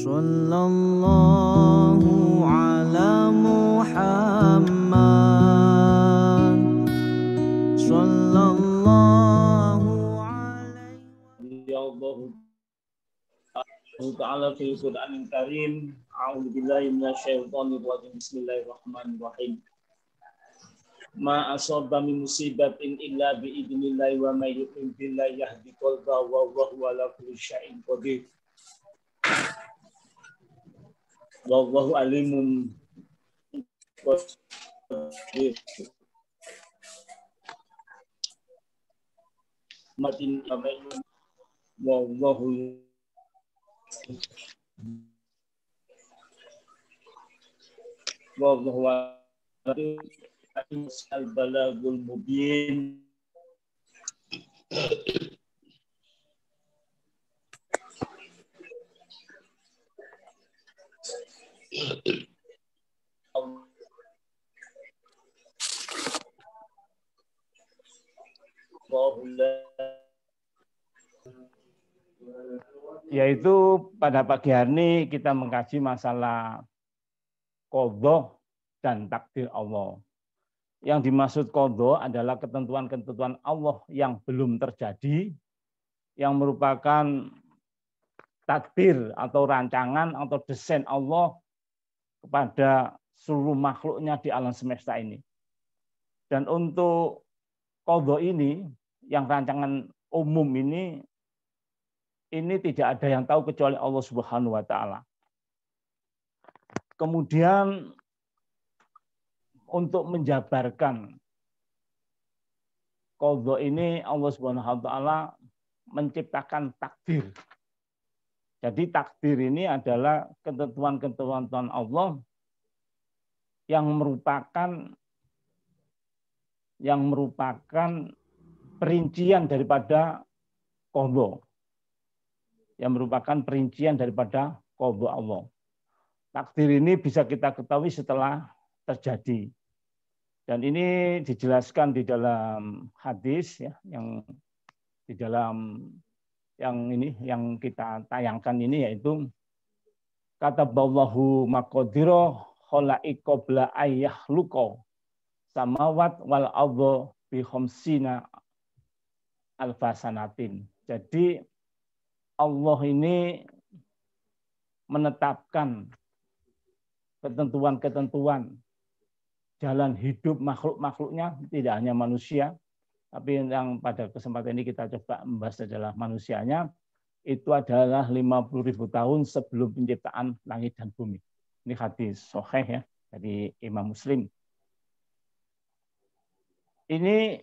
Sallallahu ala Muhammad. Sallallahu alaihi ta'ala fil Qur'anil Karim. A'udzu billahi minasyaitonir rajim. Bismillahirrahmanirrahim. Ma asaba min musibatin illa bi idznillah wa may yu'min billahi yahdi qalbahu wa huwa ala kulli syai'in qadir. Wallahu alimun qadir. Matin amin. Wallahu al-balagul mubin. Yaitu pada pagi hari ini kita mengkaji masalah qadha dan takdir Allah. Yang dimaksud qadha adalah ketentuan-ketentuan Allah yang belum terjadi, yang merupakan takdir atau rancangan atau desain Allah kepada seluruh makhluknya di alam semesta ini. Dan untuk qadha ini, yang rancangan umum ini tidak ada yang tahu kecuali Allah Subhanahu wa taala. Kemudian untuk menjabarkan qadha ini, Allah Subhanahu wa taala menciptakan takdir. Jadi takdir ini adalah ketentuan-ketentuan Allah yang merupakan perincian daripada qadha. Yang merupakan perincian daripada qadha Allah. Takdir ini bisa kita ketahui setelah terjadi. Dan ini dijelaskan di dalam hadis ya, yang di dalam yang kita tayangkan ini, yaitu kataballahu maqadira khalaqi qabla ayyahluqa samawat wal ardha bi khamsina alfasanatin. Jadi Allah ini menetapkan ketentuan-ketentuan jalan hidup makhluk-makhluknya, tidak hanya manusia, tapi yang pada kesempatan ini kita coba membahas adalah manusianya, itu adalah 50.000 tahun sebelum penciptaan langit dan bumi. Ini hadis sahih ya dari Imam Muslim. Ini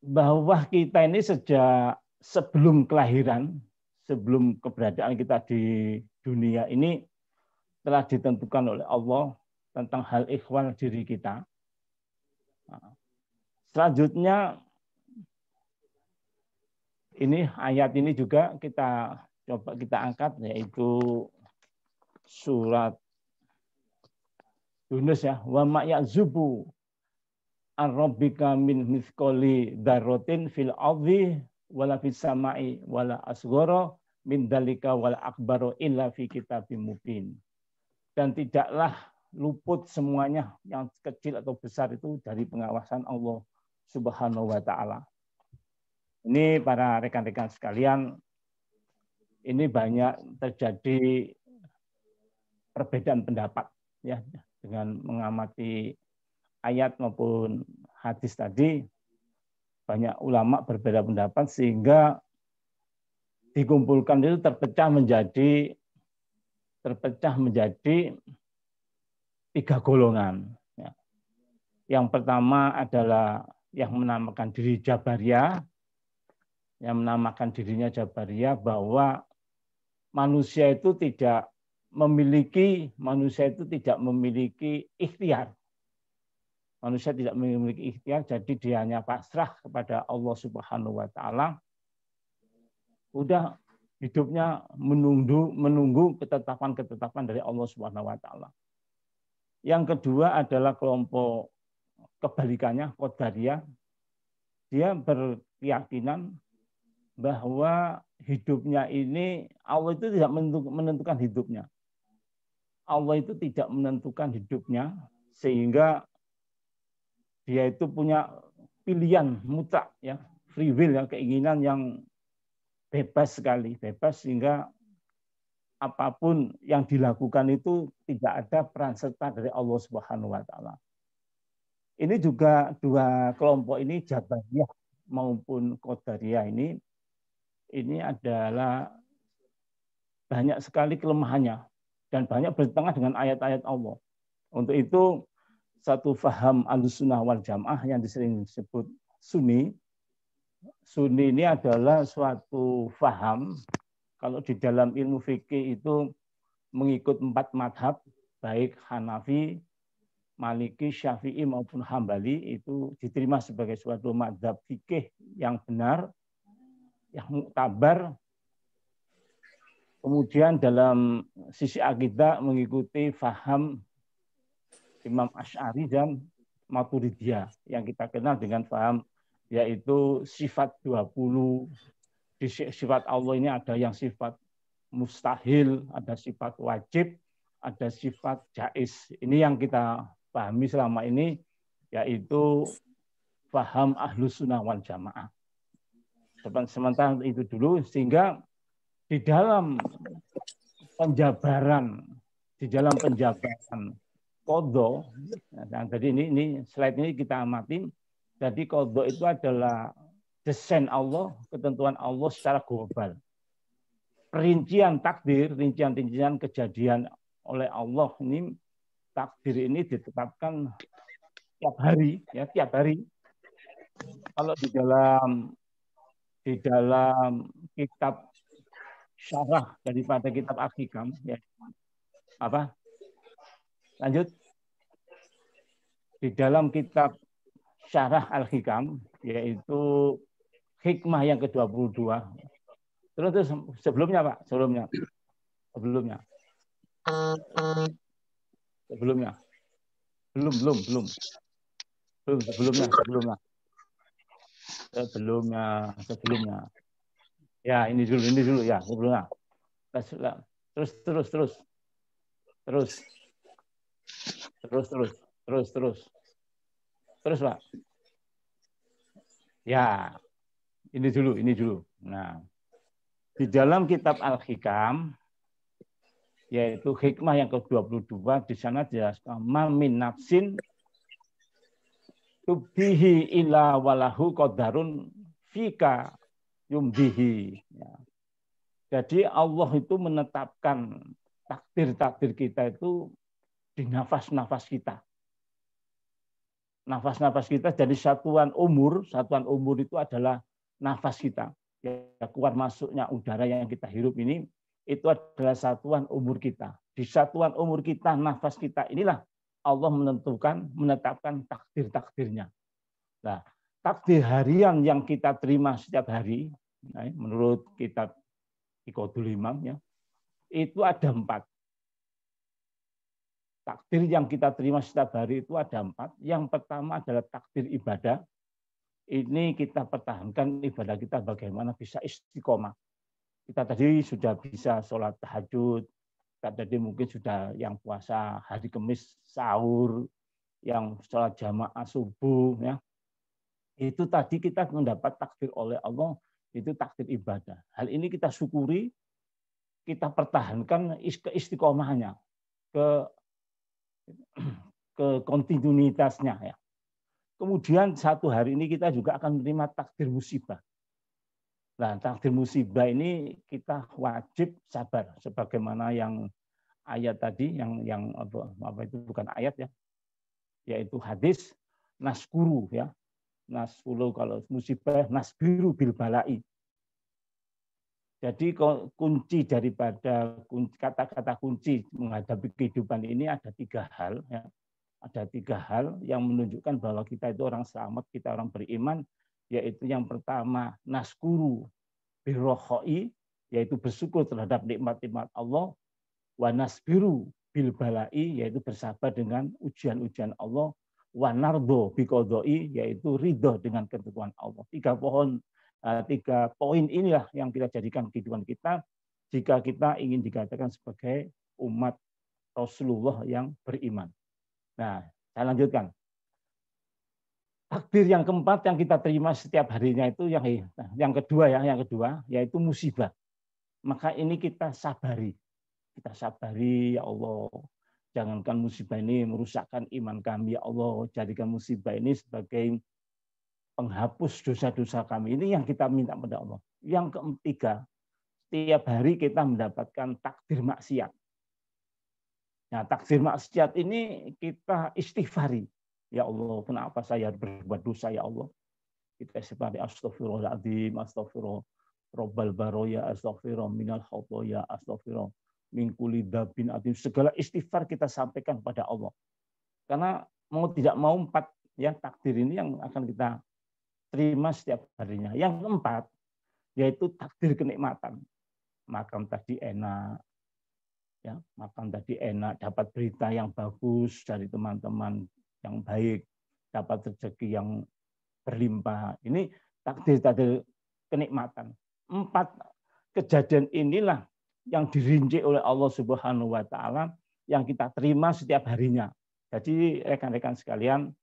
bahwa kita ini sejak sebelum kelahiran, sebelum keberadaan kita di dunia ini telah ditentukan oleh Allah tentang hal ikhwal diri kita. Selanjutnya, ini ayat ini juga kita angkat, yaitu surat Yunus ya, wa ma ya'zubu ar-rabbika min mithqali dzarratin fil ardi wala fis sama'i wala asghara min dalika wal akbaru illa fi kitabim mubin. Dan tidaklah luput semuanya yang kecil atau besar itu dari pengawasan Allah Subhanahu wa taala. Ini para rekan-rekan sekalian, ini banyak terjadi perbedaan pendapat ya dengan mengamati ayat maupun hadis tadi. Banyak ulama berbeda pendapat sehingga dikumpulkan itu terpecah menjadi 3 golongan. Yang pertama adalah yang menamakan diri Jabariyah, yang menamakan dirinya Jabariyah bahwa manusia itu tidak memiliki ikhtiar. Manusia tidak memiliki ikhtiar, jadi dia hanya pasrah kepada Allah Subhanahu wa taala. Udah hidupnya menunggu ketetapan dari Allah Subhanahu wa taala. Yang kedua adalah kelompok kebalikannya, Qadariyah. Dia berkeyakinan bahwa hidupnya ini Allah itu tidak menentukan hidupnya. Allah itu tidak menentukan hidupnya sehingga dia itu punya pilihan mutlak ya, free will ya, keinginan yang bebas sekali, bebas sehingga apapun yang dilakukan itu tidak ada peran serta dari Allah Subhanahu wa taala. Ini juga dua kelompok ini Jabariyah maupun Qadariyah ini adalah banyak sekali kelemahannya dan banyak bertentangan dengan ayat-ayat Allah. Untuk itu satu faham Ahlussunnah wal Jamaah yang disering disebut Sunni. Sunni ini adalah suatu faham kalau di dalam ilmu fikih itu mengikut 4 madhab, baik Hanafi, Maliki, Syafi'i maupun Hambali, itu diterima sebagai suatu madhab fikih yang benar, yang muktabar. Kemudian dalam sisi akidah mengikuti faham Imam Asy'ari dan Maturidiyah yang kita kenal dengan faham yaitu sifat 20. Di sifat Allah ini ada yang sifat mustahil, ada sifat wajib, ada sifat jaiz. Ini yang kita pahami selama ini, yaitu faham Ahlussunnah wal Jamaah. Sementara itu dulu, sehingga di dalam penjabaran qadha, nah, jadi ini slide ini kita amatin. Jadi qadha itu adalah desain Allah, ketentuan Allah secara global. Rincian takdir, rincian kejadian oleh Allah ini, takdir ini ditetapkan tiap hari, ya tiap hari. Kalau di dalam kitab syarah daripada kitab Al-Hikam, ya apa? Lanjut. Di dalam kitab syarah Al-Hikam, yaitu hikmah yang ke-22. Terus sebelumnya Pak, sebelumnya. Sebelumnya. Ya, ini dulu ya, sebelumnya. Terus Pak. Ya, ini dulu. Nah, di dalam kitab Al-Hikam, yaitu hikmah yang ke-22, di sana dijelaskan mamin nafsin tubdihi ila walahu qadarun fika yumdihi. Ya. Jadi Allah itu menetapkan takdir-takdir kita itu di nafas-nafas kita. Nafas-nafas kita jadi satuan umur itu adalah nafas kita. Ya, keluar masuknya udara yang kita hirup ini itu adalah satuan umur kita. Di satuan umur kita, nafas kita inilah Allah menetapkan takdir-takdirnya. Nah, takdir harian yang kita terima setiap hari, menurut kitab Iqadul Imam, ya, itu ada 4. Takdir yang kita terima setiap hari itu ada 4. Yang pertama adalah takdir ibadah. Ini kita pertahankan ibadah kita bagaimana bisa istiqomah. Kita tadi sudah bisa sholat tahajud, kita tadi mungkin sudah yang puasa hari Kamis sahur, yang sholat jamaah subuh, ya. Itu tadi kita mendapat takdir oleh Allah, itu takdir ibadah. Hal ini kita syukuri, kita pertahankan keistiqomahnya, ke kontinuitasnya, ya. Kemudian satu hari ini kita juga akan menerima takdir musibah. Nah, takdir musibah ini kita wajib sabar, sebagaimana yang ayat tadi, yang apa itu bukan ayat ya, yaitu hadis naskuru, ya. Naskuru kalau musibah, nasbiru bil balai. Jadi kunci daripada kata-kata kunci menghadapi kehidupan ini ada 3 hal, ya. Ada 3 hal yang menunjukkan bahwa kita itu orang selamat, kita orang beriman, yaitu yang pertama naskuru birrohoi, yaitu bersyukur terhadap nikmat-nikmat Allah, wa nasbiru bil balai, yaitu bersabar dengan ujian-ujian Allah, wa nardo biqodoi, yaitu ridho dengan ketentuan Allah. 3 pohon 3 poin inilah yang kita jadikan kehidupan kita jika kita ingin dikatakan sebagai umat Rasulullah yang beriman. Nah, saya lanjutkan. Takdir yang keempat yang kita terima setiap harinya itu yang kedua yaitu musibah. Maka ini kita sabari. Kita sabari, ya Allah. Jangankan musibah ini merusakkan iman kami, ya Allah. Jadikan musibah ini sebagai penghapus dosa-dosa kami. Ini yang kita minta pada Allah. Yang ketiga, setiap hari kita mendapatkan takdir maksiat. Nah, takdir maksiat ini kita istighfari. Ya Allah, kenapa saya berbuat dosa, ya Allah? Kita istighfari, astagfirullahaladzim, astagfirullah, robbal baroya, astagfirullah, minal khotoya, astagfirullah, min kulli dzambin adzim. Segala istighfar kita sampaikan pada Allah. Karena mau tidak mau 4 ya takdir ini yang akan kita terima setiap harinya. Yang keempat, yaitu takdir kenikmatan. Makan tadi enak, ya, makan tadi enak, dapat berita yang bagus dari teman-teman yang baik, dapat rezeki yang berlimpah. Ini takdir kenikmatan. 4 kejadian inilah yang dirinci oleh Allah Subhanahu wa taala yang kita terima setiap harinya. Jadi rekan-rekan sekalian,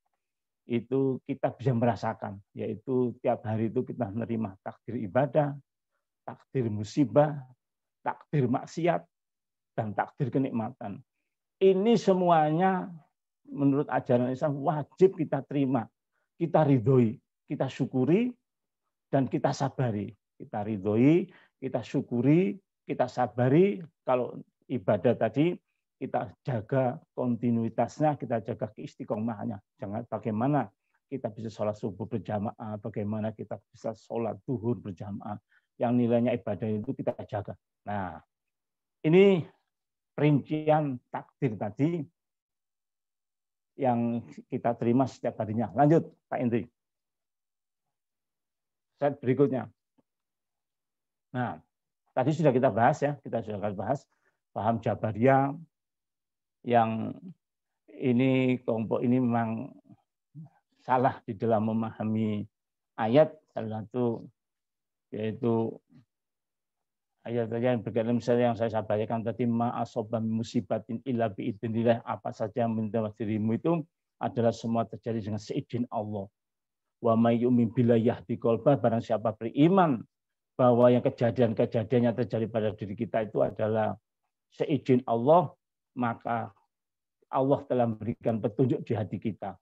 itu kita bisa merasakan, yaitu tiap hari itu kita menerima takdir ibadah, takdir musibah, takdir maksiat, dan takdir kenikmatan. Ini semuanya menurut ajaran Islam wajib kita terima, kita ridhoi, kita syukuri, dan kita sabari. Kita ridhoi, kita syukuri, kita sabari. Kalau ibadah tadi, kita jaga kontinuitasnya, kita jaga keistiqomahnya. Jangan bagaimana kita bisa sholat subuh berjamaah, bagaimana kita bisa sholat zuhur berjamaah. Yang nilainya ibadah itu kita jaga. Nah, ini perincian takdir tadi yang kita terima setiap harinya. Lanjut, Pak Indri. Slide berikutnya. Nah, tadi sudah kita bahas ya, paham Jabariyah yang ini kelompok ini memang salah di dalam memahami ayat, salah satu yaitu ayat yang berkaitan misalnya yang saya sampaikan tadi, ma asobah musibatin illa biidznillah, apa saja yang menimpa dirimu itu adalah semua terjadi dengan seizin Allah. Wa may yu'min billahi yahdi qalbah, barang siapa beriman bahwa yang kejadian-kejadian yang terjadi pada diri kita itu adalah seizin Allah, maka Allah telah memberikan petunjuk di hati kita.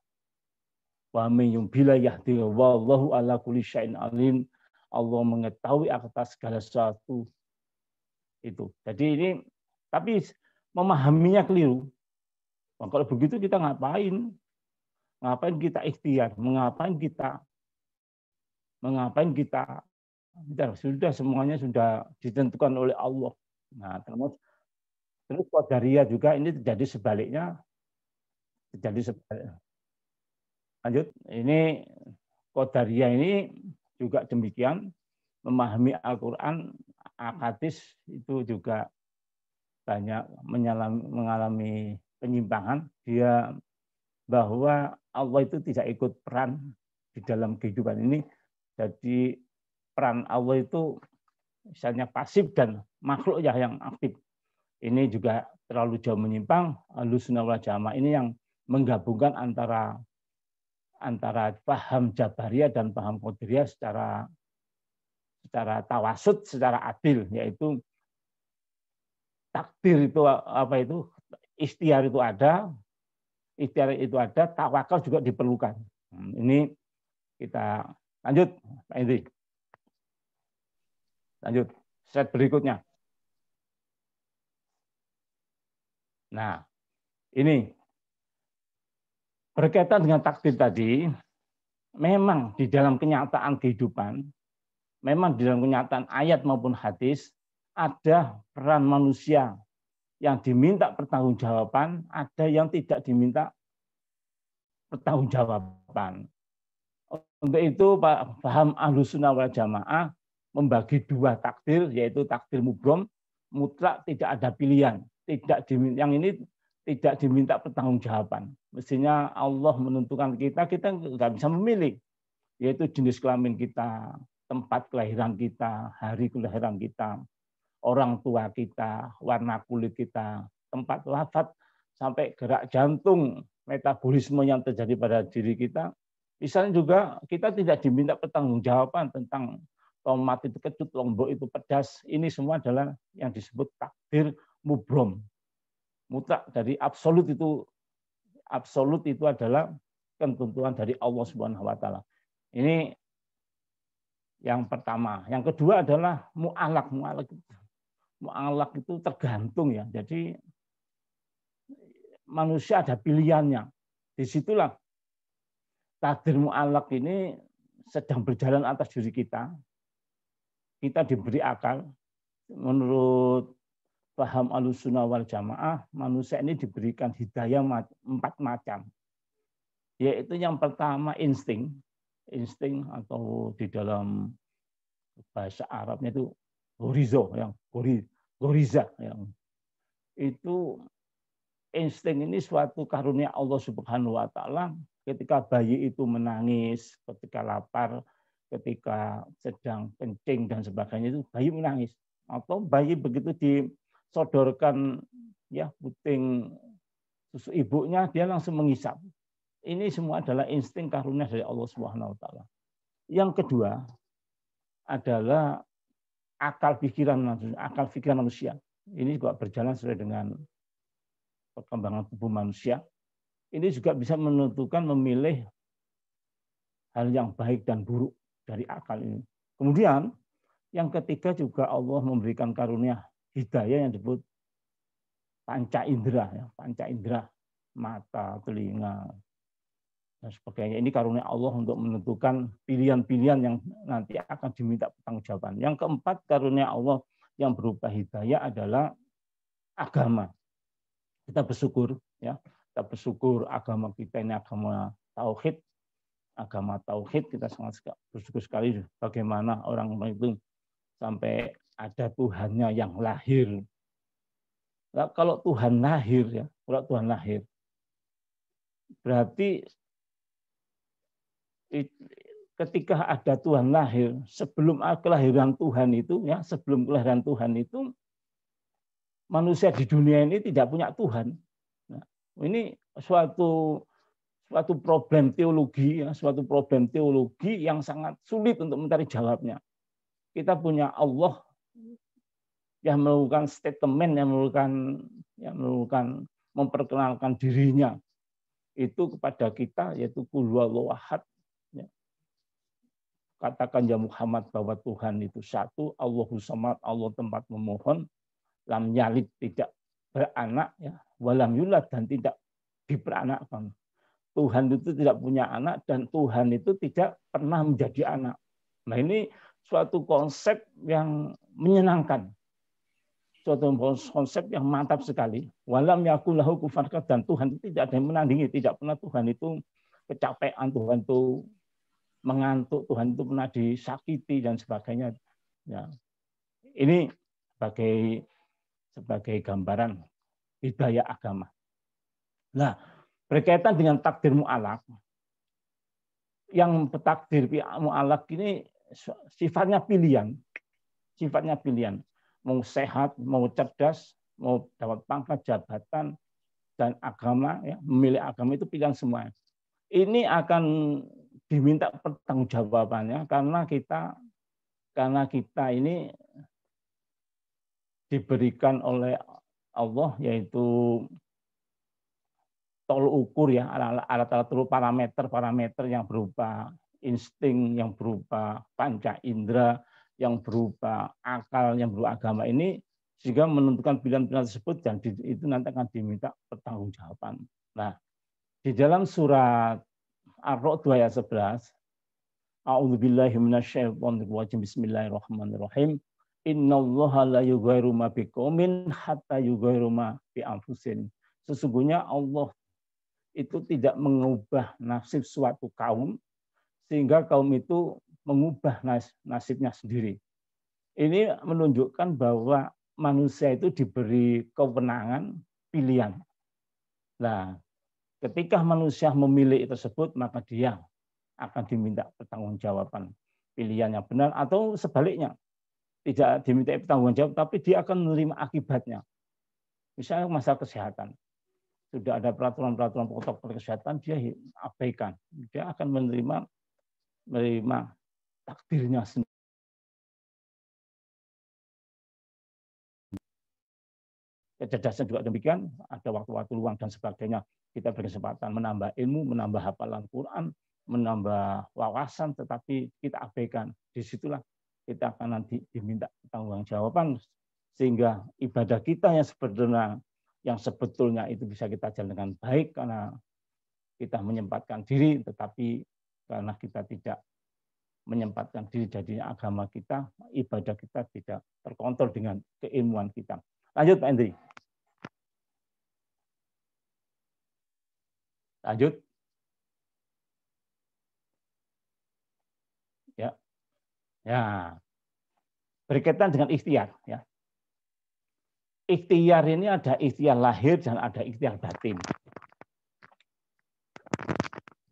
Wa may yu'min billahi yahdi wallahu ala kulli syai'in alim. Allah mengetahui atas segala sesuatu. Itu. Jadi ini, tapi memahaminya keliru. Nah, kalau begitu kita ngapain? Ngapain kita ikhtiar? Mengapain kita? Sudah semuanya sudah ditentukan oleh Allah. Nah, terus qadariyah juga ini terjadi sebaliknya. Lanjut, ini qadariyah ini juga demikian, memahami Al-Quran, hadis itu juga banyak mengalami penyimpangan. Dia bahwa Allah itu tidak ikut peran di dalam kehidupan ini. Jadi peran Allah itu misalnya pasif dan makhluk ya yang aktif. Ini juga terlalu jauh menyimpang. Ahlussunnah wal Jamaah ini yang menggabungkan antara paham Jabariyah dan paham Qadariyah secara tawasud, secara adil, yaitu takdir itu apa itu, ikhtiar itu ada, tawakal juga diperlukan. Ini kita lanjut, Pak Indri. Lanjut, slide berikutnya. Nah, ini berkaitan dengan takdir tadi, memang di dalam kenyataan kehidupan, memang di dalam kenyataan ayat maupun hadis, ada peran manusia yang diminta pertanggungjawaban, ada yang tidak diminta pertanggungjawaban. Untuk itu, paham Ahlussunnah wal Jamaah membagi 2 takdir, yaitu takdir mubrom, mutlak tidak ada pilihan, yang ini tidak diminta pertanggungjawaban. Mestinya Allah menentukan kita nggak bisa memilih, yaitu jenis kelamin kita, tempat kelahiran kita, hari kelahiran kita, orang tua kita, warna kulit kita, tempat wafat, sampai gerak jantung, metabolisme yang terjadi pada diri kita. Misalnya juga kita tidak diminta pertanggungjawaban tentang tomat itu kecut, lombok itu pedas. Ini semua adalah yang disebut takdir mubrom. Mutlak dari absolut itu adalah ketentuan dari Allah Subhanahu wa taala. Ini yang pertama. Yang kedua adalah mu'alak. Mu'alak itu tergantung ya. Jadi manusia ada pilihannya. Disitulah takdir mu'alak ini sedang berjalan atas diri kita. Kita diberi akal. Menurut paham Ahlussunnah wal Jamaah, manusia ini diberikan hidayah 4 macam. Yaitu yang pertama insting atau di dalam bahasa Arabnya itu goriza yang itu insting ini suatu karunia Allah Subhanahu wa taala. Ketika bayi itu menangis, ketika lapar, ketika sedang kencing dan sebagainya itu bayi menangis, atau bayi begitu disodorkan ya puting susu ibunya dia langsung mengisap. Ini semua adalah insting karunia dari Allah Subhanahu wa taala. Yang kedua adalah akal pikiran manusia. Ini juga berjalan sesuai dengan perkembangan tubuh manusia. Ini juga bisa menentukan memilih hal yang baik dan buruk dari akal ini. Kemudian yang ketiga juga Allah memberikan karunia hidayah yang disebut panca indera, mata, telinga, dan sebagainya. Ini karunia Allah untuk menentukan pilihan-pilihan yang nanti akan diminta pertanggungjawaban. Yang keempat, karunia Allah yang berupa hidayah adalah agama. Kita bersyukur ya. Kita bersyukur agama kita ini agama tauhid. Agama tauhid kita sangat bersyukur sekali bagaimana orang itu sampai ada Tuhannya yang lahir. Nah, kalau Tuhan lahir berarti ketika ada Tuhan lahir, sebelum kelahiran Tuhan itu manusia di dunia ini tidak punya Tuhan. Nah, ini suatu problem teologi yang sangat sulit untuk mencari jawabnya. Kita punya Allah yang melakukan statement, yang melakukan memperkenalkan dirinya itu kepada kita, yaitu Qul huwallahu ahad. Katakan ya Muhammad bahwa Tuhan itu satu, Allahus samad, Allah tempat memohon, lam yalid tidak beranak, ya, walam yulad dan tidak diperanakkan. Tuhan itu tidak punya anak dan Tuhan itu tidak pernah menjadi anak. Nah, ini suatu konsep yang menyenangkan. Suatu konsep yang mantap sekali. Walam yakul lahu kufuwan ahad, dan Tuhan itu tidak ada yang menandingi, tidak pernah Tuhan itu kecapean, Tuhan itu mengantuk, Tuhan itu pernah disakiti dan sebagainya. Ya. Ini sebagai gambaran hidayah agama. Nah, berkaitan dengan takdir mu'alak, yang takdir mu'alak ini sifatnya pilihan. Mau sehat, mau cerdas, mau dapat pangkat, jabatan, dan agama, ya, memilih agama itu pilihan semua. Ini akan diminta pertanggungjawabannya karena kita ini diberikan oleh Allah, yaitu tolok ukur ya, alat-alat parameter yang berupa insting, yang berupa panca indera, yang berupa akal, yang berupa agama ini, sehingga menentukan pilihan-pilihan tersebut dan itu nanti akan diminta pertanggungjawaban. Nah, di dalam surat Ar-Ra'd ayat 11, A'udzubillahi minasyaitonirrajim, bismillahirrahmanirrahim. Innallaha la yughayyiru ma biqaumin hatta yughayyiru ma bi anfusihim. Sesungguhnya Allah itu tidak mengubah nasib suatu kaum sehingga kaum itu mengubah nasibnya sendiri. Ini menunjukkan bahwa manusia itu diberi kewenangan pilihan. Nah, ketika manusia memilih tersebut, maka dia akan diminta pertanggungjawaban. pilihan yang benar, atau sebaliknya tidak diminta pertanggungjawab tapi dia akan menerima akibatnya. Misalnya masalah kesehatan, sudah ada peraturan-peraturan protokol kesehatan, dia abaikan, dia akan menerima takdirnya sendiri. Kecerdasan juga demikian, ada waktu-waktu luang dan sebagainya. Kita berkesempatan menambah ilmu, menambah hafalan Quran, menambah wawasan, tetapi kita abaikan. Disitulah kita akan nanti diminta pertanggungjawaban, sehingga ibadah kita yang sebetulnya itu bisa kita jalan dengan baik karena kita menyempatkan diri, tetapi karena kita tidak menyempatkan diri, jadinya agama kita, ibadah kita tidak terkontrol dengan keilmuan kita. Lanjut Pak Hendri. Lanjut. Ya. Ya. Berkaitan dengan ikhtiar, ya. Ikhtiar ini ada ikhtiar lahir dan ada ikhtiar batin.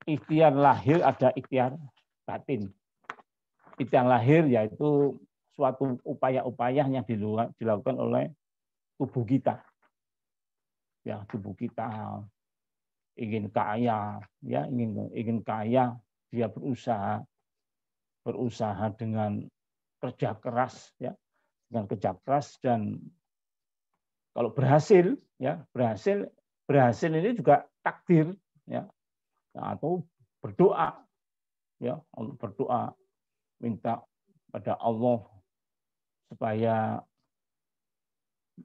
Ikhtiar lahir ada ikhtiar batin. Ikhtiar lahir yaitu suatu upaya-upaya yang dilakukan oleh tubuh kita. Ya, tubuh kita ingin kaya, ya, ingin kaya, dia berusaha dengan kerja keras, ya, dengan kerja keras, dan kalau berhasil, ya, berhasil ini juga takdir, ya, atau berdoa, ya, berdoa minta pada Allah supaya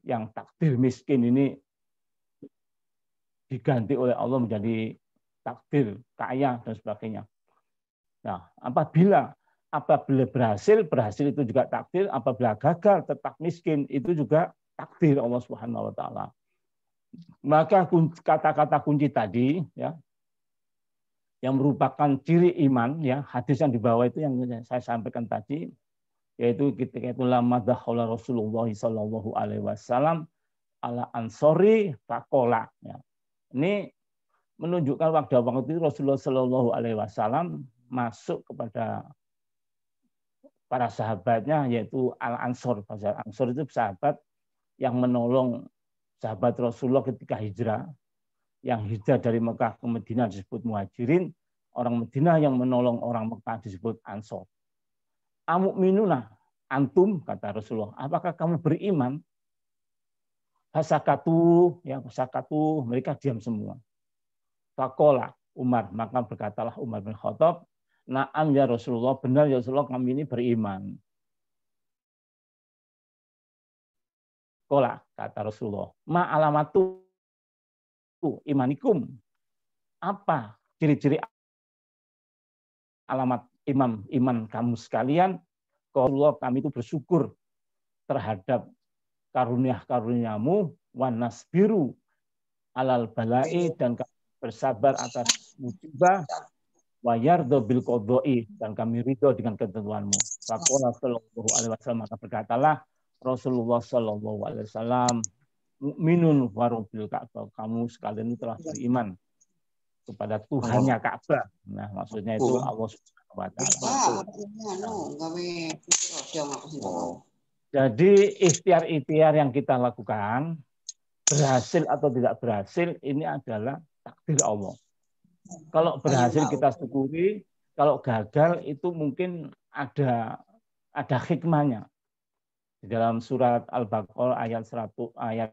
yang takdir miskin ini diganti oleh Allah menjadi takdir kaya dan sebagainya. Nah, apabila berhasil itu juga takdir, apabila gagal tetap miskin itu juga takdir Allah Subhanahu wa taala. Maka kata-kata kunci tadi, ya, yang merupakan ciri iman, ya, hadis yang di bawah itu yang saya sampaikan tadi, yaitu ketika itu lama dakhala Rasulullah sallallahu alaihi wasallam ala ansori faqala, ya. Ini menunjukkan waktu itu Rasulullah sallallahu alaihi wasallam masuk kepada para sahabatnya, yaitu al-ansor. Al-ansor itu sahabat yang menolong sahabat Rasulullah ketika hijrah. Yang hijrah dari Mekah ke Madinah disebut muhajirin, orang Madinah yang menolong orang Mekah disebut ansor. Amu'minuna antum, kata Rasulullah, apakah kamu beriman? Fasakatu, ya, fasakatu, mereka diam semua. Faqala Umar, maka berkatalah Umar bin Khattab, na'am ya Rasulullah, benar ya Rasulullah, kami ini beriman. Qala, kata Rasulullah, ma alamatu imanikum, apa ciri-ciri alamat iman kamu sekalian? Kalau kami itu bersyukur terhadap karunia-karuniamu, wa nasbiru alal balai, dan kami bersabar atas musibah, wa yardo bil qodoi, dan kami ridho dengan ketentuanmu. Faqala sallallahu alaihi wasallam, maka berkatalah Rasulullah sallallahu alaihi wasallam, mu'minun warobil Ka'bah, kamu sekalian telah beriman kepada Tuhannya Ka'bah. Nah, maksudnya itu Allah Subhanahu wa taala. Jadi ikhtiar-ikhtiar yang kita lakukan, berhasil atau tidak berhasil, ini adalah takdir Allah. Kalau berhasil kita syukuri, kalau gagal itu mungkin ada hikmahnya. Di dalam surat Al-Baqarah ayat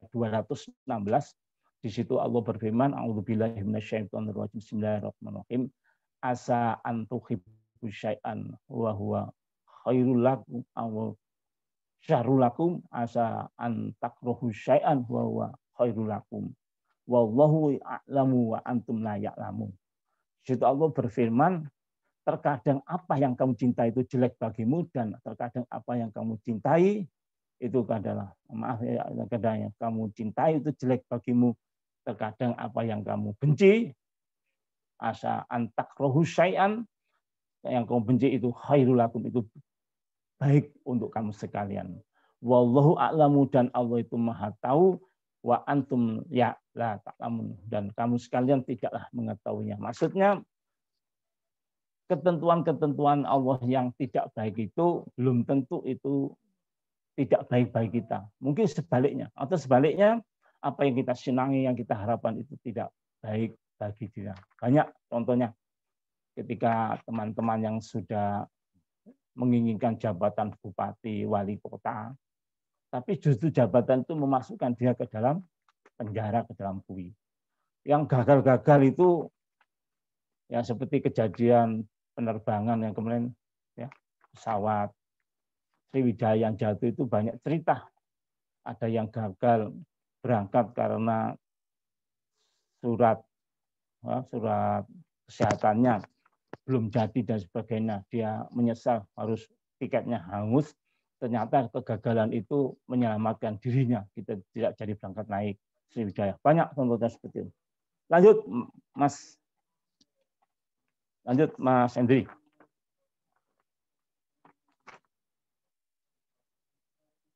216, di situ Allah berfirman, a'udzubillahi minasyaitonirrajim, bismillahirrahmanirrahim, asa an tuhibbu syai'an wa huwa khairul lakum aw syarrul lakum, asa an takrahu syai'an wa huwa khairul lakum wallahu ya'lamu wa antum la ya'lamun. Di situ Allah berfirman, terkadang apa yang kamu cintai itu jelek bagimu, dan terkadang apa yang kamu cintai itu adalah, kadang yang kamu cintai itu jelek bagimu, terkadang apa yang kamu benci, asa antakrohu syai'an, yang kamu benci itu khairul lakum, itu baik untuk kamu sekalian. Wallahu a'lamu, dan Allah itu maha tahu, wa antum ya la ta'lamun, dan kamu sekalian tidaklah mengetahuinya. Maksudnya ketentuan-ketentuan Allah yang tidak baik itu belum tentu itu tidak baik bagi kita. Mungkin sebaliknya, atau sebaliknya apa yang kita senangi, yang kita harapkan itu tidak baik bagi kita. Banyak contohnya ketika teman-teman yang sudah menginginkan jabatan bupati, wali kota, tapi justru jabatan itu memasukkan dia ke dalam penjara, ke dalam bui. Yang gagal-gagal itu ya seperti kejadian penerbangan yang kemarin ya, pesawat Sriwijaya yang jatuh itu banyak cerita. Ada yang gagal berangkat karena surat kesehatannya belum jadi dan sebagainya. Dia menyesal harus tiketnya hangus. Ternyata kegagalan itu menyelamatkan dirinya. Kita tidak jadi berangkat naik Sriwijaya. Banyak contohnya seperti itu. Lanjut Mas Hendri.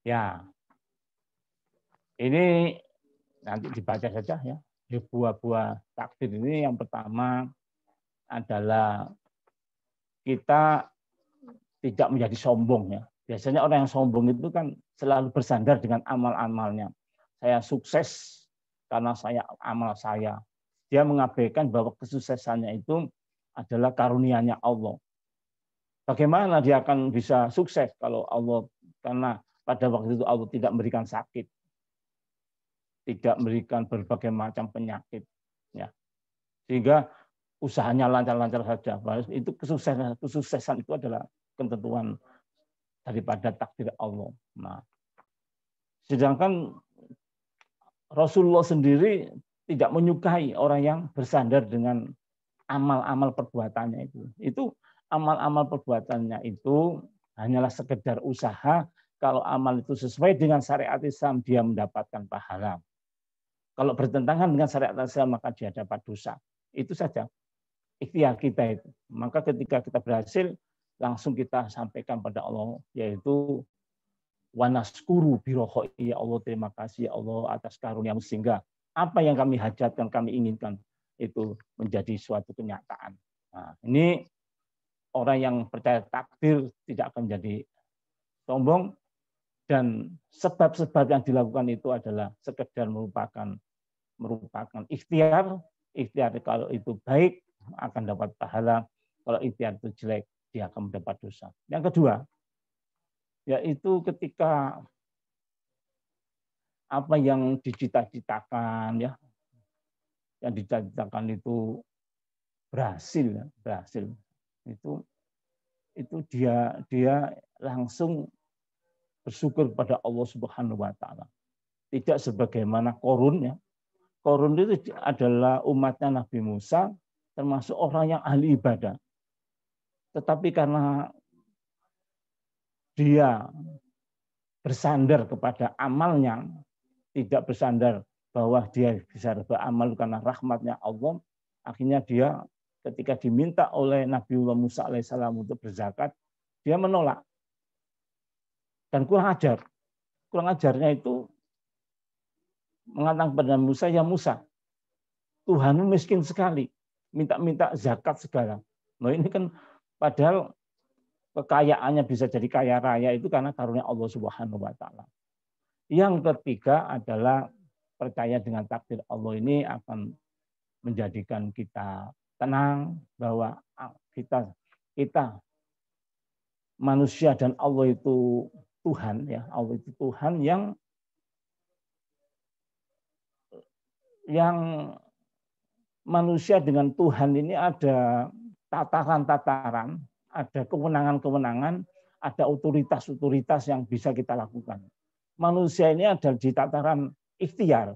Ya, ini nanti dibaca saja ya. Buah-buah takdir ini yang pertama adalah kita tidak menjadi sombong ya. Biasanya orang yang sombong itu kan selalu bersandar dengan amal-amalnya. Saya sukses karena amal saya. Dia mengabaikan bahwa kesuksesannya itu adalah karunia-Nya Allah. Bagaimana dia akan bisa sukses kalau Allah, karena pada waktu itu Allah tidak memberikan sakit, tidak memberikan berbagai macam penyakit, ya. Sehingga usahanya lancar-lancar saja. Itu kesuksesan itu adalah ketentuan daripada takdir Allah. Nah, sedangkan Rasulullah sendiri tidak menyukai orang yang bersandar dengan amal-amal perbuatannya itu. Itu amal-amal perbuatannya itu hanyalah sekedar usaha. Kalau amal itu sesuai dengan syariat Islam, dia mendapatkan pahala. Kalau bertentangan dengan syariat Islam, maka dia dapat dosa. Itu saja ikhtiar kita itu. Maka ketika kita berhasil, langsung kita sampaikan pada Allah, yaitu wanaskuru birohoi, ya Allah, terima kasih ya Allah atas karunia-Mu, sehingga apa yang kami hajatkan, kami inginkan itu menjadi suatu kenyataan. Nah, ini orang yang percaya takdir tidak akan menjadi sombong, dan sebab-sebab yang dilakukan itu adalah sekedar merupakan ikhtiar. Ikhtiar kalau itu baik akan dapat pahala, kalau ikhtiar itu jelek dia akan mendapat dosa. Yang kedua, yaitu ketika apa yang dicita-citakan ya, yang dicita-citakan itu berhasil, itu dia langsung bersyukur kepada Allah Subhanahu wa taala. Tidak sebagaimana Qarun ya. Qarun itu adalah umatnya Nabi Musa, termasuk orang yang ahli ibadah. Tetapi karena dia bersandar kepada amalnya, tidak bersandar bahwa dia bisa beramal karena rahmatnya Allah, akhirnya dia ketika diminta oleh Nabiullah Musa alaihissalam untuk berzakat, dia menolak. Dan kurang ajar. Kurang ajarnya itu mengatakan kepada Musa, ya Musa, Tuhanmu miskin sekali, minta-minta zakat segala. Nah ini kan padahal kekayaannya bisa jadi kaya raya itu karena karunia Allah Subhanahu wa taala. Yang ketiga adalah percaya dengan takdir Allah ini akan menjadikan kita tenang bahwa kita manusia dan Allah itu Tuhan ya, Allah itu Tuhan yang manusia dengan Tuhan ini ada tataran-tataran, ada kewenangan-kewenangan, ada otoritas-otoritas yang bisa kita lakukan. Manusia ini ada di tataran ikhtiar.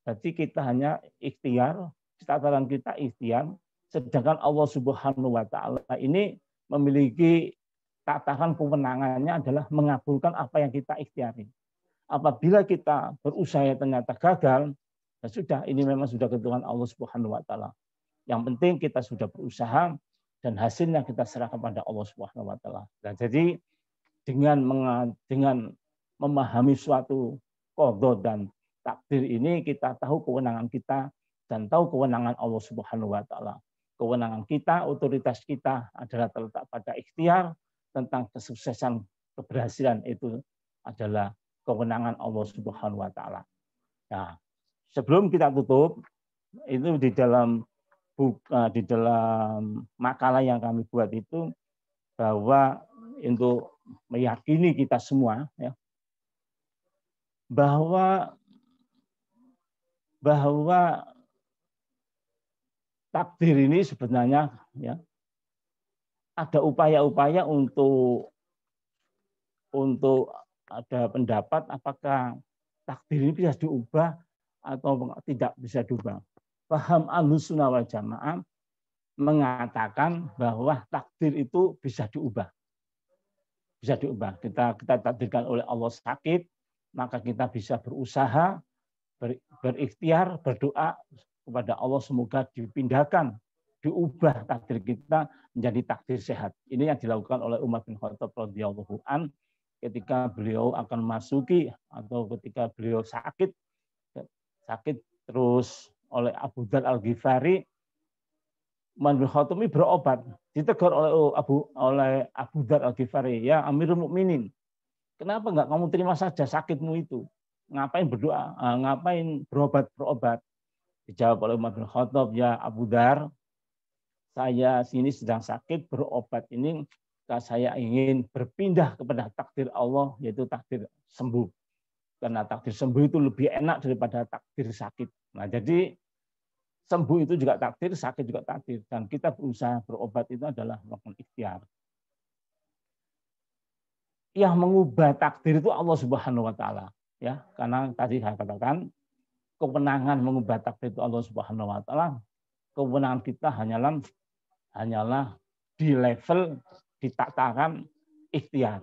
Jadi kita hanya ikhtiar, di tataran kita ikhtiar, sedangkan Allah Subhanahu wa taala ini memiliki tataran kewenangannya adalah mengabulkan apa yang kita ikhtiari. Apabila kita berusaha ternyata gagal, ya sudah, ini memang sudah ketentuan Allah Subhanahu wa taala. Yang penting kita sudah berusaha dan hasilnya kita serahkan pada Allah Subhanahu wa taala. Nah, jadi dengan memahami suatu qada dan takdir ini, kita tahu kewenangan kita dan tahu kewenangan Allah Subhanahu wa taala. kewenangan kita, otoritas kita adalah terletak pada ikhtiar. Tentang kesuksesan, keberhasilan itu adalah kewenangan Allah Subhanahu wa taala. Nah, sebelum kita tutup, itu di dalam makalah yang kami buat itu bahwa untuk meyakini kita semua ya, bahwa takdir ini sebenarnya ya ada upaya-upaya untuk ada pendapat apakah takdir ini bisa diubah atau tidak bisa diubah. Paham Ahlussunnah wal Jamaah mengatakan bahwa takdir itu bisa diubah. Bisa diubah. Kita takdirkan oleh Allah sakit, maka kita bisa berusaha, berikhtiar, berdoa kepada Allah semoga dipindahkan, diubah takdir kita menjadi takdir sehat. Ini yang dilakukan oleh Umar bin Khattab radhiyallahu an ketika beliau akan masuki atau ketika beliau sakit terus oleh Abu Dzar Al-Ghifari, Umar bin Khattab ini berobat, ditegur oleh Abu Dzar Al-Ghifari, ya Amirul Mukminin, kenapa enggak kamu terima saja sakitmu itu? Ngapain berdoa? Ngapain berobat? Dijawab oleh Umar bin Khattab, ya Abu Dzar, saya sini sedang sakit, berobat ini saya ingin berpindah kepada takdir Allah, yaitu takdir sembuh. Karena takdir sembuh itu lebih enak daripada takdir sakit. Nah, jadi sembuh itu juga takdir, sakit juga takdir. Dan kita berusaha berobat itu adalah melakukan ikhtiar. Yang mengubah takdir itu Allah Subhanahu wa taala, ya. Karena tadi saya katakan kewenangan mengubah takdir itu Allah Subhanahu wa taala. Kewenangan kita hanyalah di level, di tataran ikhtiar.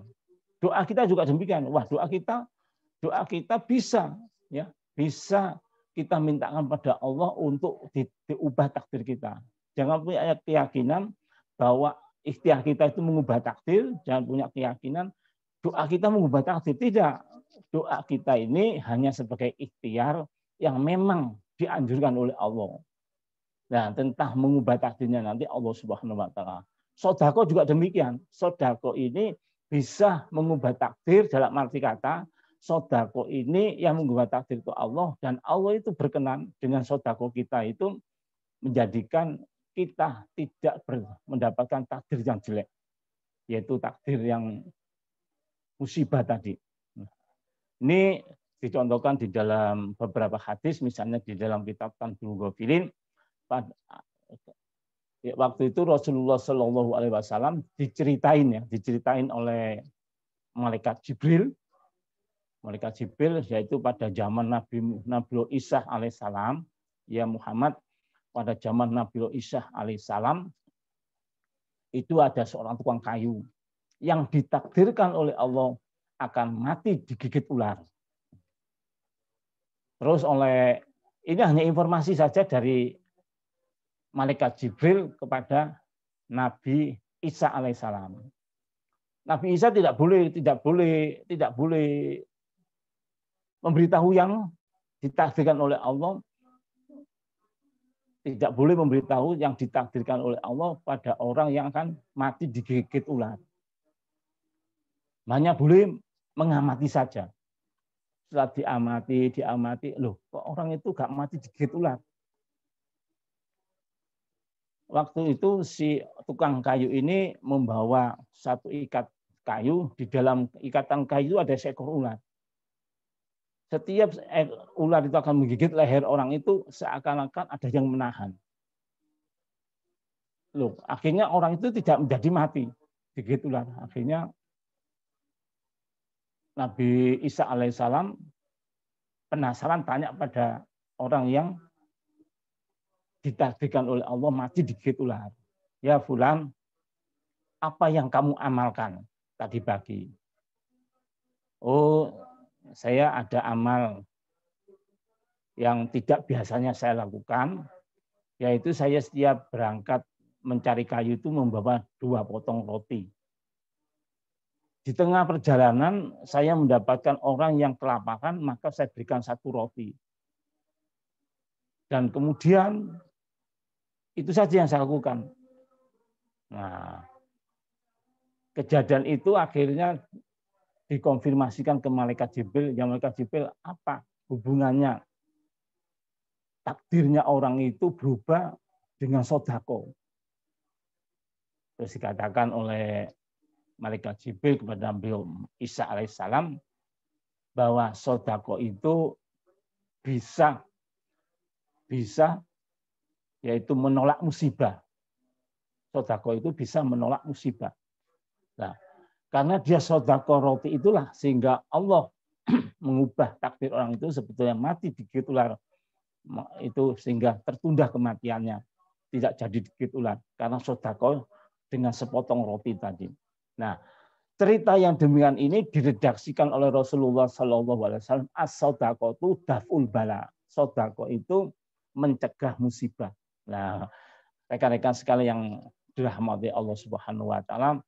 Doa kita juga demikian. Wah, doa kita bisa kita mintakan pada Allah untuk diubah takdir kita. Jangan punya keyakinan bahwa ikhtiar kita itu mengubah takdir, jangan punya keyakinan doa kita mengubah takdir. Tidak. Doa kita ini hanya sebagai ikhtiar yang memang dianjurkan oleh Allah. Nah, tentang mengubah takdirnya nanti Allah Subhanahu wa taala. Sodako juga demikian. Sodako ini bisa mengubah takdir dalam arti kata sodako ini yang mengubah takdir itu Allah, dan Allah itu berkenan dengan sodako kita itu menjadikan kita tidak mendapatkan takdir yang jelek, yaitu takdir yang musibah tadi. Ini dicontohkan di dalam beberapa hadis, misalnya di dalam kitab Tanbihul Ghafilin. Waktu itu Rasulullah Shallallahu Alaihi Wasallam diceritain oleh malaikat Jibril, yaitu pada zaman Nabi Isa alaihissalam, ya Muhammad, pada zaman Nabi Isa alaihissalam itu ada seorang tukang kayu yang ditakdirkan oleh Allah akan mati digigit ular. Terus ini hanya informasi saja dari malaikat Jibril kepada Nabi Isa alaihissalam. Nabi Isa tidak boleh memberitahu yang ditakdirkan oleh Allah, tidak boleh memberitahu yang ditakdirkan oleh Allah pada orang yang akan mati digigit ular. Hanya boleh mengamati saja. Setelah diamati, loh kok orang itu gak mati digigit ular? Waktu itu si tukang kayu ini membawa satu ikat kayu, di dalam ikatan kayu ada seekor ular. Setiap ular itu akan menggigit leher orang itu, seakan-akan ada yang menahan. Loh, akhirnya orang itu tidak menjadi mati digigit ular. Akhirnya Nabi Isa alaihissalam penasaran, tanya pada orang yang ditakdirkan oleh Allah mati digigit ular. Ya fulan, apa yang kamu amalkan tadi pagi? Oh, saya ada amal yang tidak biasanya saya lakukan, yaitu saya setiap berangkat mencari kayu itu membawa 2 potong roti. Di tengah perjalanan saya mendapatkan orang yang kelaparan, maka saya berikan 1 roti. Dan kemudian Itu saja yang saya lakukan. Nah, kejadian itu akhirnya dikonfirmasikan ke malaikat Jibril. Ya malaikat Jibril, apa hubungannya takdirnya orang itu berubah dengan sodako? Terus dikatakan oleh malaikat Jibril kepada Nabi Isa alaihissalam bahwa sodako itu bisa yaitu menolak musibah. Sodako itu bisa menolak musibah. Nah, karena dia sodako roti itulah sehingga Allah mengubah takdir orang itu sebetulnya mati digigit ular itu sehingga tertunda kematiannya, tidak jadi digigit ular karena sodako dengan sepotong roti tadi. Nah, cerita yang demikian ini diredaksikan oleh Rasulullah SAW. As-sodako itu daf'ul bala. Sodako itu mencegah musibah. Nah, rekan-rekan sekali yang dirahmati Allah Subhanahu Wa Taala,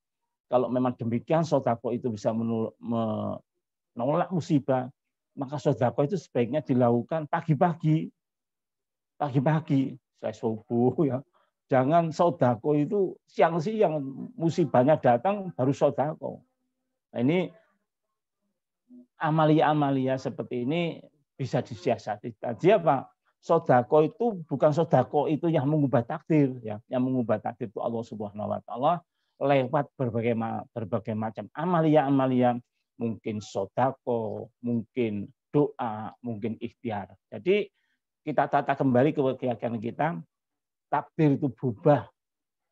kalau memang demikian sodako itu bisa menolak musibah, maka sodako itu sebaiknya dilakukan pagi-pagi, saya subuh ya. Jangan sodako itu siang-siang musibahnya datang baru sodako. Nah, ini amalia-amalia seperti ini bisa disiasati. Tadi apa? Sodako itu bukan sodako itu yang mengubah takdir, ya. Yang mengubah takdir itu Allah Subhanahu Wa Taala lewat berbagai macam amalia-amalia, mungkin sodako, mungkin doa, mungkin ikhtiar. Jadi kita tata kembali ke keyakinan kita, takdir itu berubah,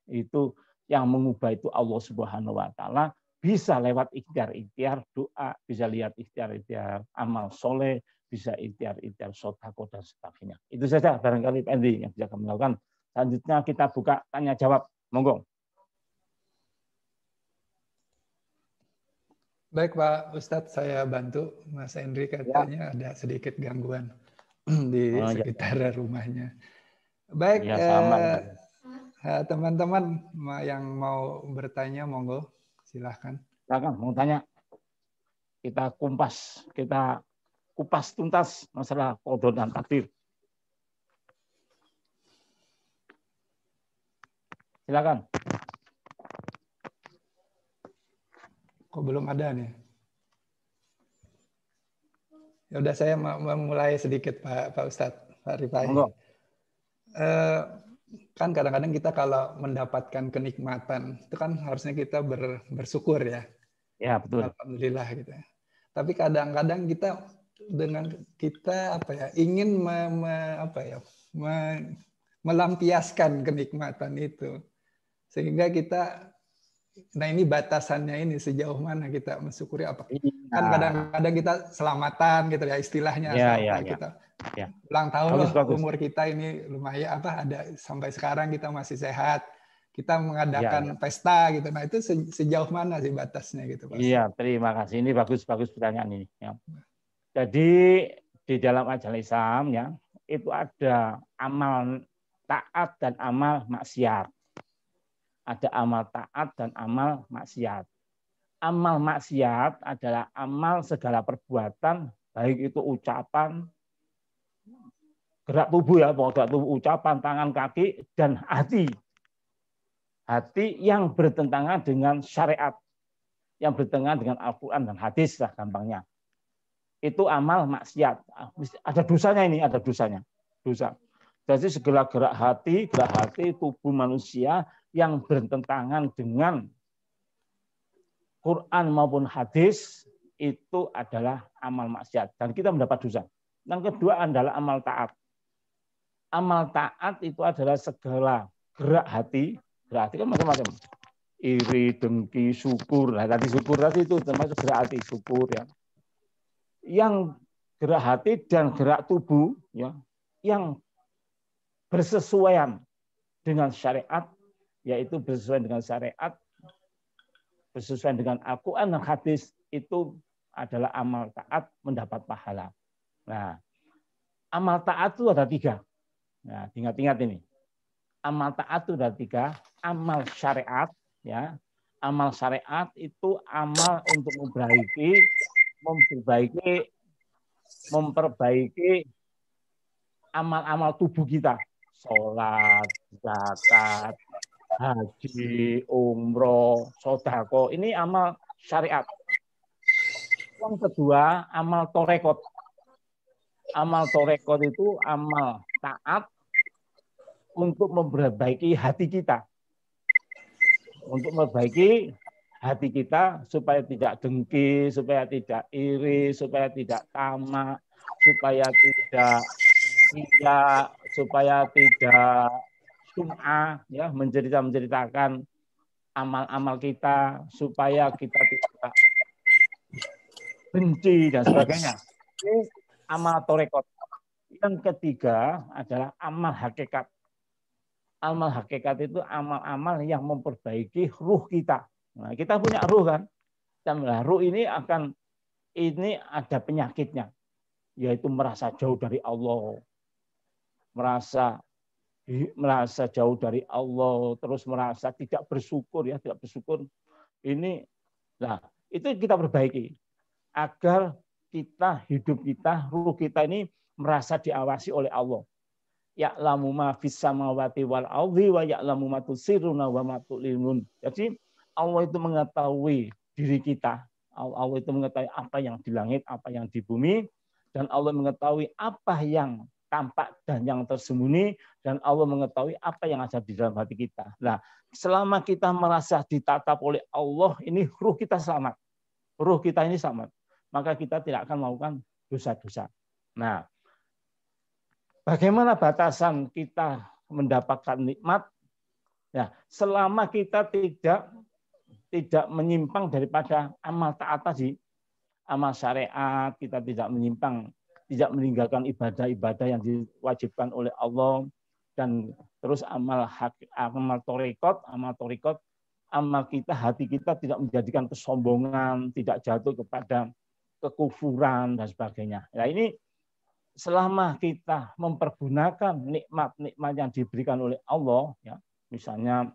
itu yang mengubah itu Allah Subhanahu Wa Taala, bisa lewat ikhtiar-ikhtiar doa, bisa lihat ikhtiar-ikhtiar amal soleh, bisa ikhtiar-ikhtiar sodako dan sebagainya. Itu saja barangkali Pak Endi yang bisa kami lakukan. Selanjutnya kita buka tanya jawab, monggo. Baik Pak Ustadz, saya bantu. Mas Henry katanya ada sedikit gangguan di sekitar rumahnya. Baik, teman-teman yang mau bertanya, monggo silahkan. Silakan, mau tanya. Kita kupas tuntas masalah qada dan takdir. Silakan. Kok belum ada nih? Ya udah, saya memulai sedikit Pak Ustadz, Pak Rifai. Kan kadang-kadang kita kalau mendapatkan kenikmatan itu kan harusnya kita bersyukur ya. Ya betul. Alhamdulillah gitu. Tapi kadang-kadang kita ingin melampiaskan kenikmatan itu, sehingga kita, nah ini batasannya ini sejauh mana kita mensyukuri apa? Kan kadang-kadang kita selamatan gitu ya istilahnya, kita ulang tahun umur kita ini lumayan ada sampai sekarang kita masih sehat, kita mengadakan pesta gitu. Nah itu sejauh mana sih batasnya gitu Pak? Iya, terima kasih. Ini bagus pertanyaan ini. Ya. Jadi di dalam ajaran Islam ya itu ada amal taat dan amal maksiat. Ada amal taat dan amal maksiat. Amal maksiat adalah amal segala perbuatan, baik itu ucapan, gerak tubuh ya, gerak tubuh, ucapan, tangan, kaki, dan hati. Hati yang bertentangan dengan syariat, yang bertentangan dengan Al-Quran dan hadis lah gampangnya. Itu amal maksiat. Ada dosanya ini, ada dosanya. Dosa. Jadi segala gerak hati tubuh manusia yang bertentangan dengan Quran maupun hadis itu adalah amal maksiat. Dan kita mendapat dosa. Yang kedua adalah amal taat. Amal taat itu adalah segala gerak hati. Gerak hati kan macam-macam. Iri, dengki, syukur. Nah, tadi syukur tadi itu termasuk gerak hati, syukur ya. Yang gerak hati dan gerak tubuh ya, yang bersesuaian dengan syariat, yaitu bersesuaian dengan syariat, bersesuaian dengan Al-Quran dan hadis, itu adalah amal taat mendapat pahala. Nah, amal taat itu ada 3. Nah, ingat-ingat ini. Amal taat itu ada 3. Amal syariat, ya. Amal syariat itu amal untuk memperbaiki amal-amal tubuh kita. sholat, zakat, haji, umroh, sodako. Ini amal syariat. Yang kedua, amal torekot. Amal torekot itu amal taat untuk memperbaiki hati kita. Untuk memperbaiki hati kita supaya tidak dengki, supaya tidak iri, supaya tidak tamak, supaya tidak riya, supaya tidak sum'ah, ya, menceritakan amal-amal kita, supaya kita tidak benci dan sebagainya. Ini amal torekot. Yang ketiga adalah amal hakikat. Amal hakikat itu amal-amal yang memperbaiki ruh kita. Nah, kita punya ruh kan? Dan ruh ini ada penyakitnya, yaitu merasa jauh dari Allah, merasa jauh dari Allah, terus merasa tidak bersyukur, ya, tidak bersyukur. Ini, nah, itu kita perbaiki agar hidup kita, ruh kita ini merasa diawasi oleh Allah. Ya'lamu ma fis samawati wal ardi wa ya'lamu ma tusirruna wa ma tu'linun. Jadi Allah itu mengetahui diri kita. Allah itu mengetahui apa yang di langit, apa yang di bumi, dan Allah mengetahui apa yang tampak dan yang tersembunyi, dan Allah mengetahui apa yang ada di dalam hati kita. Nah, selama kita merasa ditatap oleh Allah, ini ruh kita selamat. Ruh kita ini selamat. Maka kita tidak akan melakukan dosa-dosa. Nah, bagaimana batasan kita mendapatkan nikmat? Ya, selama kita tidak menyimpang daripada amal taat tadi, amal syariat, kita tidak menyimpang, tidak meninggalkan ibadah-ibadah yang diwajibkan oleh Allah, dan terus amal torikot, amal kita, hati kita tidak menjadikan kesombongan, tidak jatuh kepada kekufuran dan sebagainya. Nah, ini selama kita mempergunakan nikmat-nikmat yang diberikan oleh Allah, ya, misalnya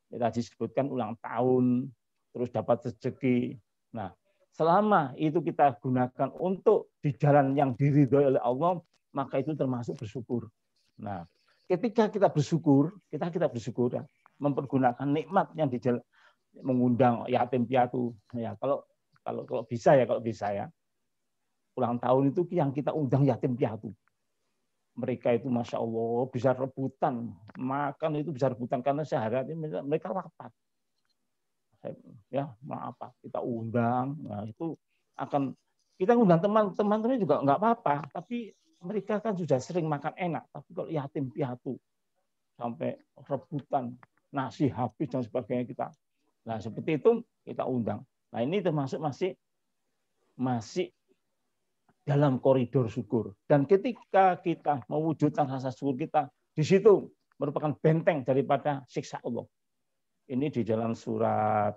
kita disebutkan ulang tahun, terus dapat rezeki. Nah, selama itu kita gunakan untuk di jalan yang diridhoi oleh Allah, maka itu termasuk bersyukur. Nah, ketika kita bersyukur, kita bersyukur, ya, mempergunakan nikmat yang di jalan, mengundang yatim piatu. Ya, kalau bisa ya. Ulang tahun itu yang kita undang yatim piatu. Mereka itu Masya Allah bisa rebutan. Makan itu bisa rebutan karena sehari mereka lapar. Ya, apa kita undang. Nah, itu akan kita undang teman-teman juga nggak apa-apa. Tapi mereka kan sudah sering makan enak. Tapi kalau yatim piatu sampai rebutan, nasi habis dan sebagainya kita. Nah, seperti itu kita undang. Nah, ini termasuk masih dalam koridor syukur. Dan ketika kita mewujudkan rasa syukur kita, di situ merupakan benteng daripada siksa Allah. Ini di dalam surat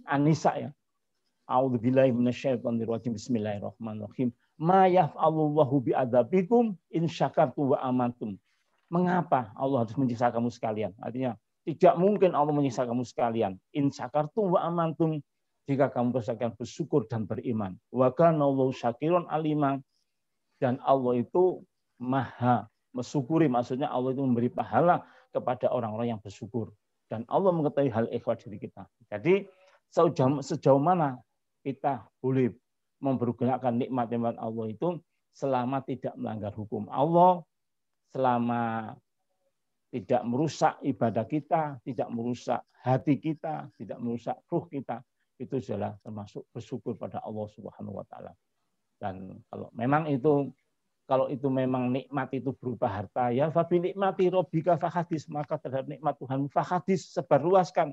An-Nisa, ya. A'udzubillahi minasyaitonirrajim. Bismillahirrahmanirrahim. Ma yaf'alullahu bi'adabikum in syakartum wa amantum. Mengapa Allah harus menyiksa kamu sekalian? Artinya, tidak mungkin Allah menyiksa kamu sekalian. In syakartum wa amantum, jika kamu bersyukur dan beriman. Wa kana Allahu syakirun alima, dan Allah itu maha mensyukuri, maksudnya Allah itu memberi pahala kepada orang-orang yang bersyukur, dan Allah mengetahui hal ikhlas diri kita. Jadi sejauh mana kita boleh mempergunakan nikmat-nikmat Allah itu selama tidak melanggar hukum Allah, selama tidak merusak ibadah kita, tidak merusak hati kita, tidak merusak ruh kita, itu adalah termasuk bersyukur pada Allah Subhanahu wa taala. Dan kalau itu memang nikmat itu berupa harta, ya fa bi nikmati rabbika fahadis, maka terhadap nikmat Tuhan fahadis, sebarluaskan,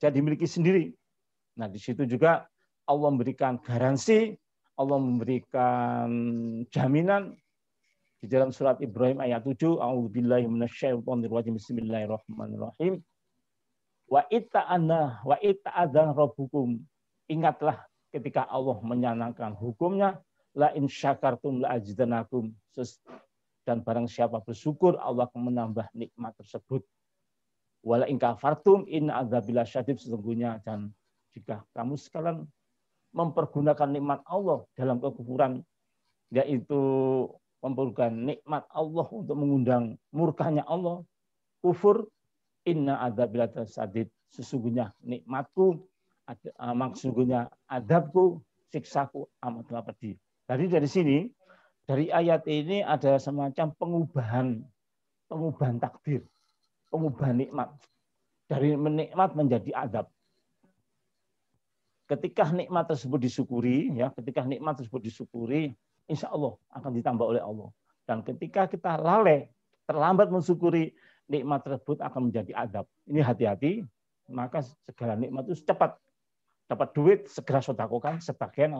jadi miliki sendiri. Nah, di situ juga Allah memberikan garansi, Allah memberikan jaminan di dalam surat Ibrahim ayat 7, a'udzubillahi minasyaitonirrajim, bismillahirrahmanirrahim. Wa ita'adzan rabbukum. Ingatlah ketika Allah menyanangkan hukumnya, la in syakartum la azidannakum. Dan barang siapa bersyukur, Allah akan menambah nikmat tersebut. Wala in kafartum inna adzabi lasyadid, sesungguhnya, dan jika kamu sekalian mempergunakan nikmat Allah dalam kekufuran, yaitu memperlukan nikmat Allah untuk mengundang murkanya Allah, kufur, inna adzabil sadid, sesungguhnya nikmatku, maksudnya adabku, siksaku amatlah pedih. Jadi dari sini, dari ayat ini ada semacam pengubahan takdir, pengubahan nikmat. Dari nikmat menjadi adab. Ketika nikmat tersebut disyukuri, ya, insya Allah akan ditambah oleh Allah. Dan ketika kita lalai, terlambat mensyukuri, nikmat tersebut akan menjadi adab. Ini hati-hati, maka segala nikmat itu cepat. Dapat duit, segera sedekahkan sebagian,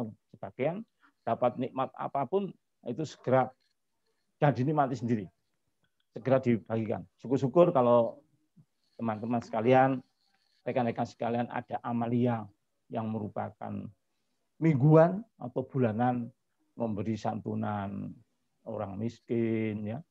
dapat nikmat apapun, itu segera dan dinikmati sendiri. Segera dibagikan. Syukur-syukur kalau teman-teman sekalian, rekan-rekan sekalian ada amalia yang merupakan mingguan atau bulanan memberi santunan orang miskin, ya,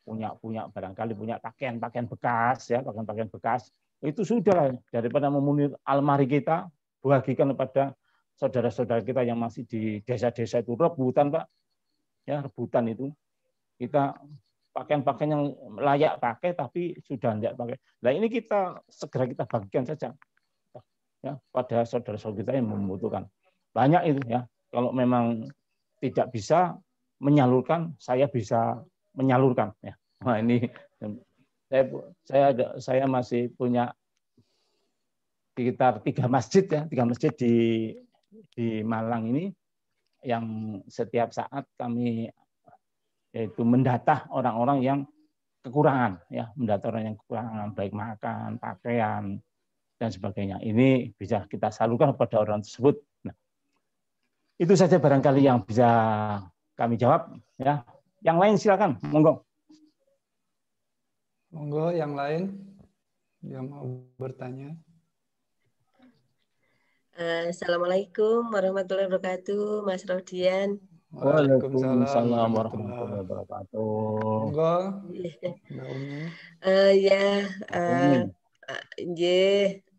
punya barangkali punya pakaian bekas, ya, pakaian bekas, itu sudah daripada memenuhi almari kita, bagikan kepada saudara-saudara kita yang masih di desa-desa itu rebutan, Pak, ya, rebutan itu kita pakaian-pakaian yang layak pakai tapi sudah tidak pakai. Nah ini kita segera kita bagikan saja, ya, pada saudara-saudara kita yang membutuhkan. Banyak itu, ya. Kalau memang tidak bisa menyalurkan, saya bisa menyalurkan, ya. Nah ini saya masih punya sekitar 3 masjid, ya, 3 masjid di Malang ini yang setiap saat kami yaitu mendata orang-orang yang kekurangan, ya, mendata orang yang kekurangan baik makan, pakaian dan sebagainya. Ini bisa kita salurkan kepada orang tersebut. Nah, itu saja barangkali yang bisa kami jawab, ya. Yang lain silakan, monggo. Monggo yang lain yang mau bertanya. Assalamualaikum warahmatullahi wabarakatuh, Mas Rodian. Waalaikumsalam warahmatullahi wabarakatuh. Monggo, Mbak Umi.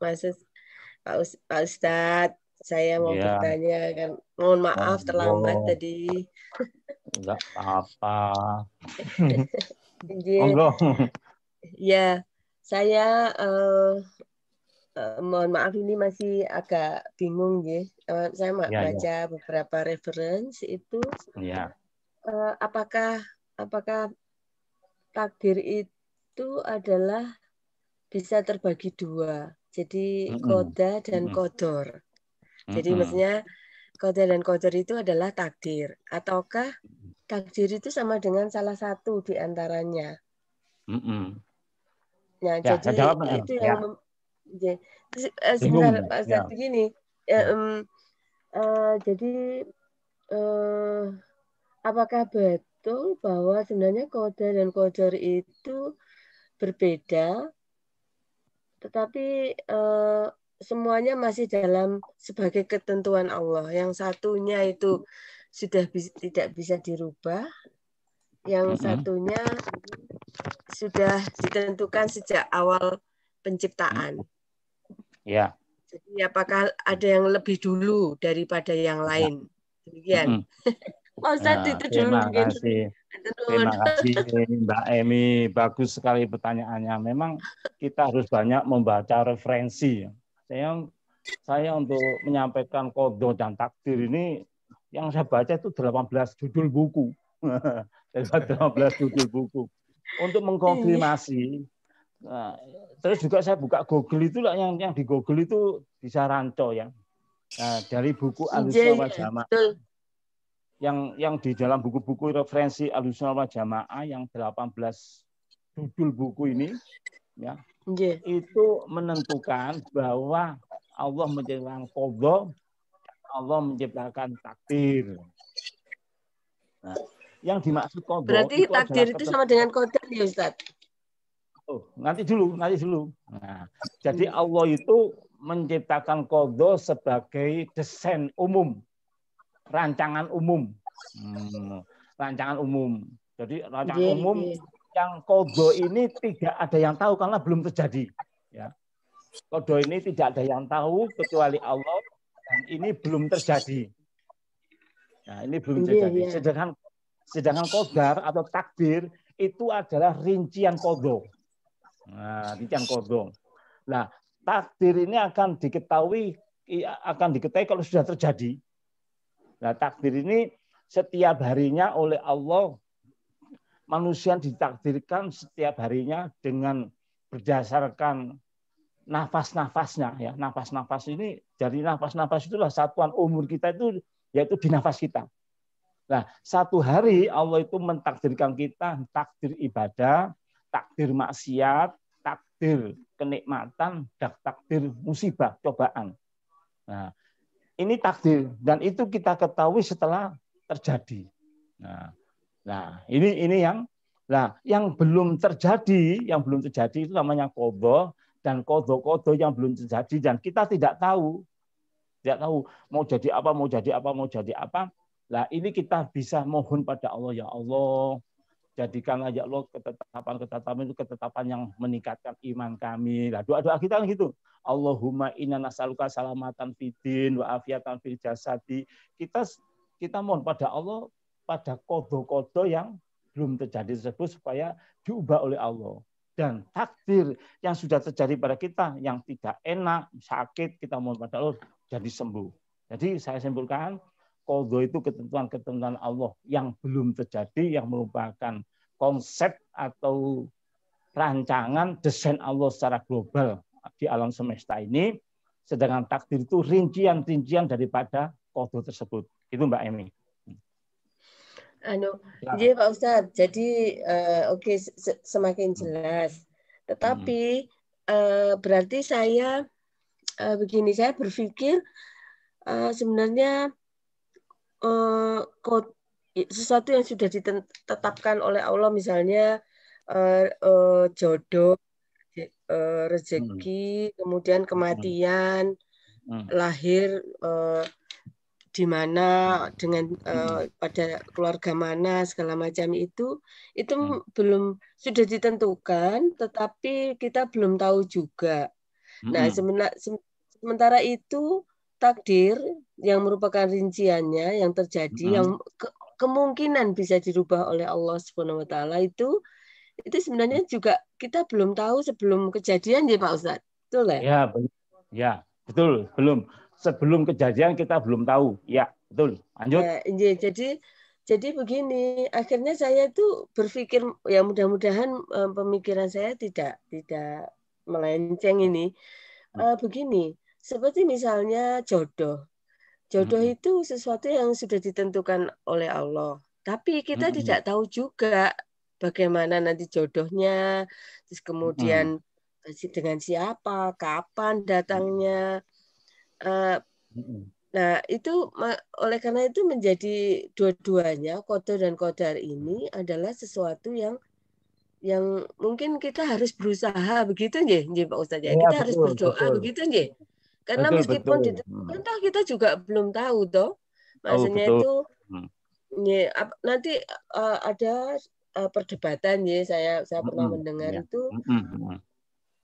Maksud Pak Ustadz, saya mau bertanya, kan, mohon maaf terlambat tadi. Enggak apa-apa. Monggo. Ya, saya mohon maaf ini masih agak bingung, ya. Saya baca beberapa referensi itu. Ya. Apakah takdir itu adalah bisa terbagi 2. Jadi qada dan qadar. Jadi maksudnya qada dan qadar itu adalah takdir, ataukah takdir itu sama dengan salah satu di antaranya? Nah, ya, jadi itu yang sebentar Pak Ustadz, begini. Jadi apakah betul bahwa sebenarnya qada dan qadar itu berbeda, tetapi semuanya masih dalam sebagai ketentuan Allah. Yang satunya itu sudah tidak bisa dirubah, yang satunya sudah ditentukan sejak awal penciptaan. Ya. Jadi apakah ada yang lebih dulu daripada yang lain? Demikian. Ustadz, itu dulu. Terima kasih Mbak Emi, bagus sekali pertanyaannya. Memang kita harus banyak membaca referensi. Saya untuk menyampaikan qada dan takdir ini yang saya baca itu 18 judul buku. 18 judul buku. Untuk mengkonfirmasi. Nah, terus juga saya buka Google itulah yang di Google itu bisa rancu, ya. Nah, dari buku Ahlussunnah wal Jamaah. Yang di dalam buku-buku referensi Ahlussunnah wal Jamaah yang 18 judul buku ini, ya, itu menentukan bahwa Allah menciptakan qada, Allah menciptakan takdir. Nah, yang dimaksud qada berarti takdir itu sama dengan qadar, ya Ustaz? Oh, nanti dulu. Nah, jadi Allah itu menciptakan qada sebagai desain umum, rancangan umum. Rancangan umum. Jadi rancangan umum yang qada ini tidak ada yang tahu karena belum terjadi, ya. Qada ini tidak ada yang tahu kecuali Allah dan ini belum terjadi. Nah, ini belum terjadi. Sedangkan qadar atau takdir itu adalah rincian qada. Nah, rincian qada. Nah, takdir ini akan diketahui kalau sudah terjadi. Nah, takdir ini setiap harinya oleh Allah, manusia ditakdirkan setiap harinya dengan berdasarkan nafas-nafasnya, ya. Nafas-nafas ini, dari nafas-nafas itulah satuan umur kita itu, yaitu di nafas kita. Nah, satu hari Allah itu mentakdirkan kita takdir ibadah, takdir maksiat, takdir kenikmatan, dan takdir musibah, cobaan. Nah, ini takdir, dan itu kita ketahui setelah terjadi. Nah, ini yang belum terjadi, itu namanya qadha, dan qadha yang belum terjadi dan kita tidak tahu mau jadi apa. Nah, ini kita bisa mohon pada Allah, ya Allah, jadikanlah ya Allah ketetapan itu ketetapan yang meningkatkan iman kami. Nah, doa-doa kita kan gitu. Allahumma inna nas'aluka salamatan fid-din wa afiatan fil jasadi. Kita mohon pada Allah pada qadha yang belum terjadi tersebut supaya diubah oleh Allah. Dan takdir yang sudah terjadi pada kita yang tidak enak, sakit, kita mohon pada Allah jadi sembuh. Jadi saya simpulkan, qadha itu ketentuan-ketentuan Allah yang belum terjadi, yang merupakan konsep atau rancangan desain Allah secara global di alam semesta ini. Sedangkan takdir itu rincian-rincian daripada qadha tersebut. Itu Mbak Emi. Iya Pak Ustadz, jadi oke, semakin jelas. Tetapi berarti saya begini, saya berpikir sebenarnya sesuatu yang sudah ditetapkan oleh Allah, misalnya jodoh, rezeki, kemudian kematian, lahir di mana dengan pada keluarga mana segala macam itu belum sudah ditentukan, tetapi kita belum tahu juga. Nah, sementara itu takdir yang merupakan rinciannya yang terjadi, yang kemungkinan bisa dirubah oleh Allah Subhanahu wa taala itu sebenarnya juga kita belum tahu sebelum kejadian ya Pak Ustadz. Betul ya? Ya, betul, belum. Sebelum kejadian kita belum tahu. Ya, betul. Lanjut. Jadi begini, akhirnya saya itu berpikir, ya mudah-mudahan pemikiran saya tidak melenceng ini. Begini, seperti misalnya jodoh. Jodoh itu sesuatu yang sudah ditentukan oleh Allah. Tapi kita tidak tahu juga bagaimana nanti jodohnya, terus kemudian dengan siapa, kapan datangnya. Nah, itu oleh karena itu menjadi dua-duanya qadha dan qadar ini adalah sesuatu yang mungkin kita harus berusaha begitu nggih Pak Ustadz ya. Kita harus berdoa begitu nggih. Karena meskipun ditentukan toh kita juga belum tahu toh. Maksudnya itu nanti ada perdebatan ya, saya pernah mendengar itu.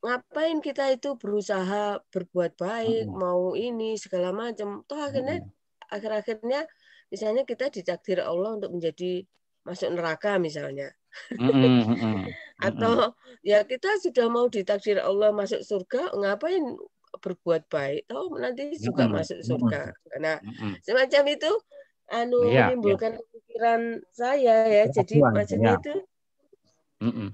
Ngapain kita itu berusaha berbuat baik, mau ini segala macam, toh akhirnya misalnya kita ditakdir Allah untuk menjadi masuk neraka misalnya, atau ya kita sudah mau ditakdir Allah masuk surga, ngapain berbuat baik, toh nanti juga masuk surga. Nah, semacam itu menimbulkan pikiran saya ya, jadi maksudnya itu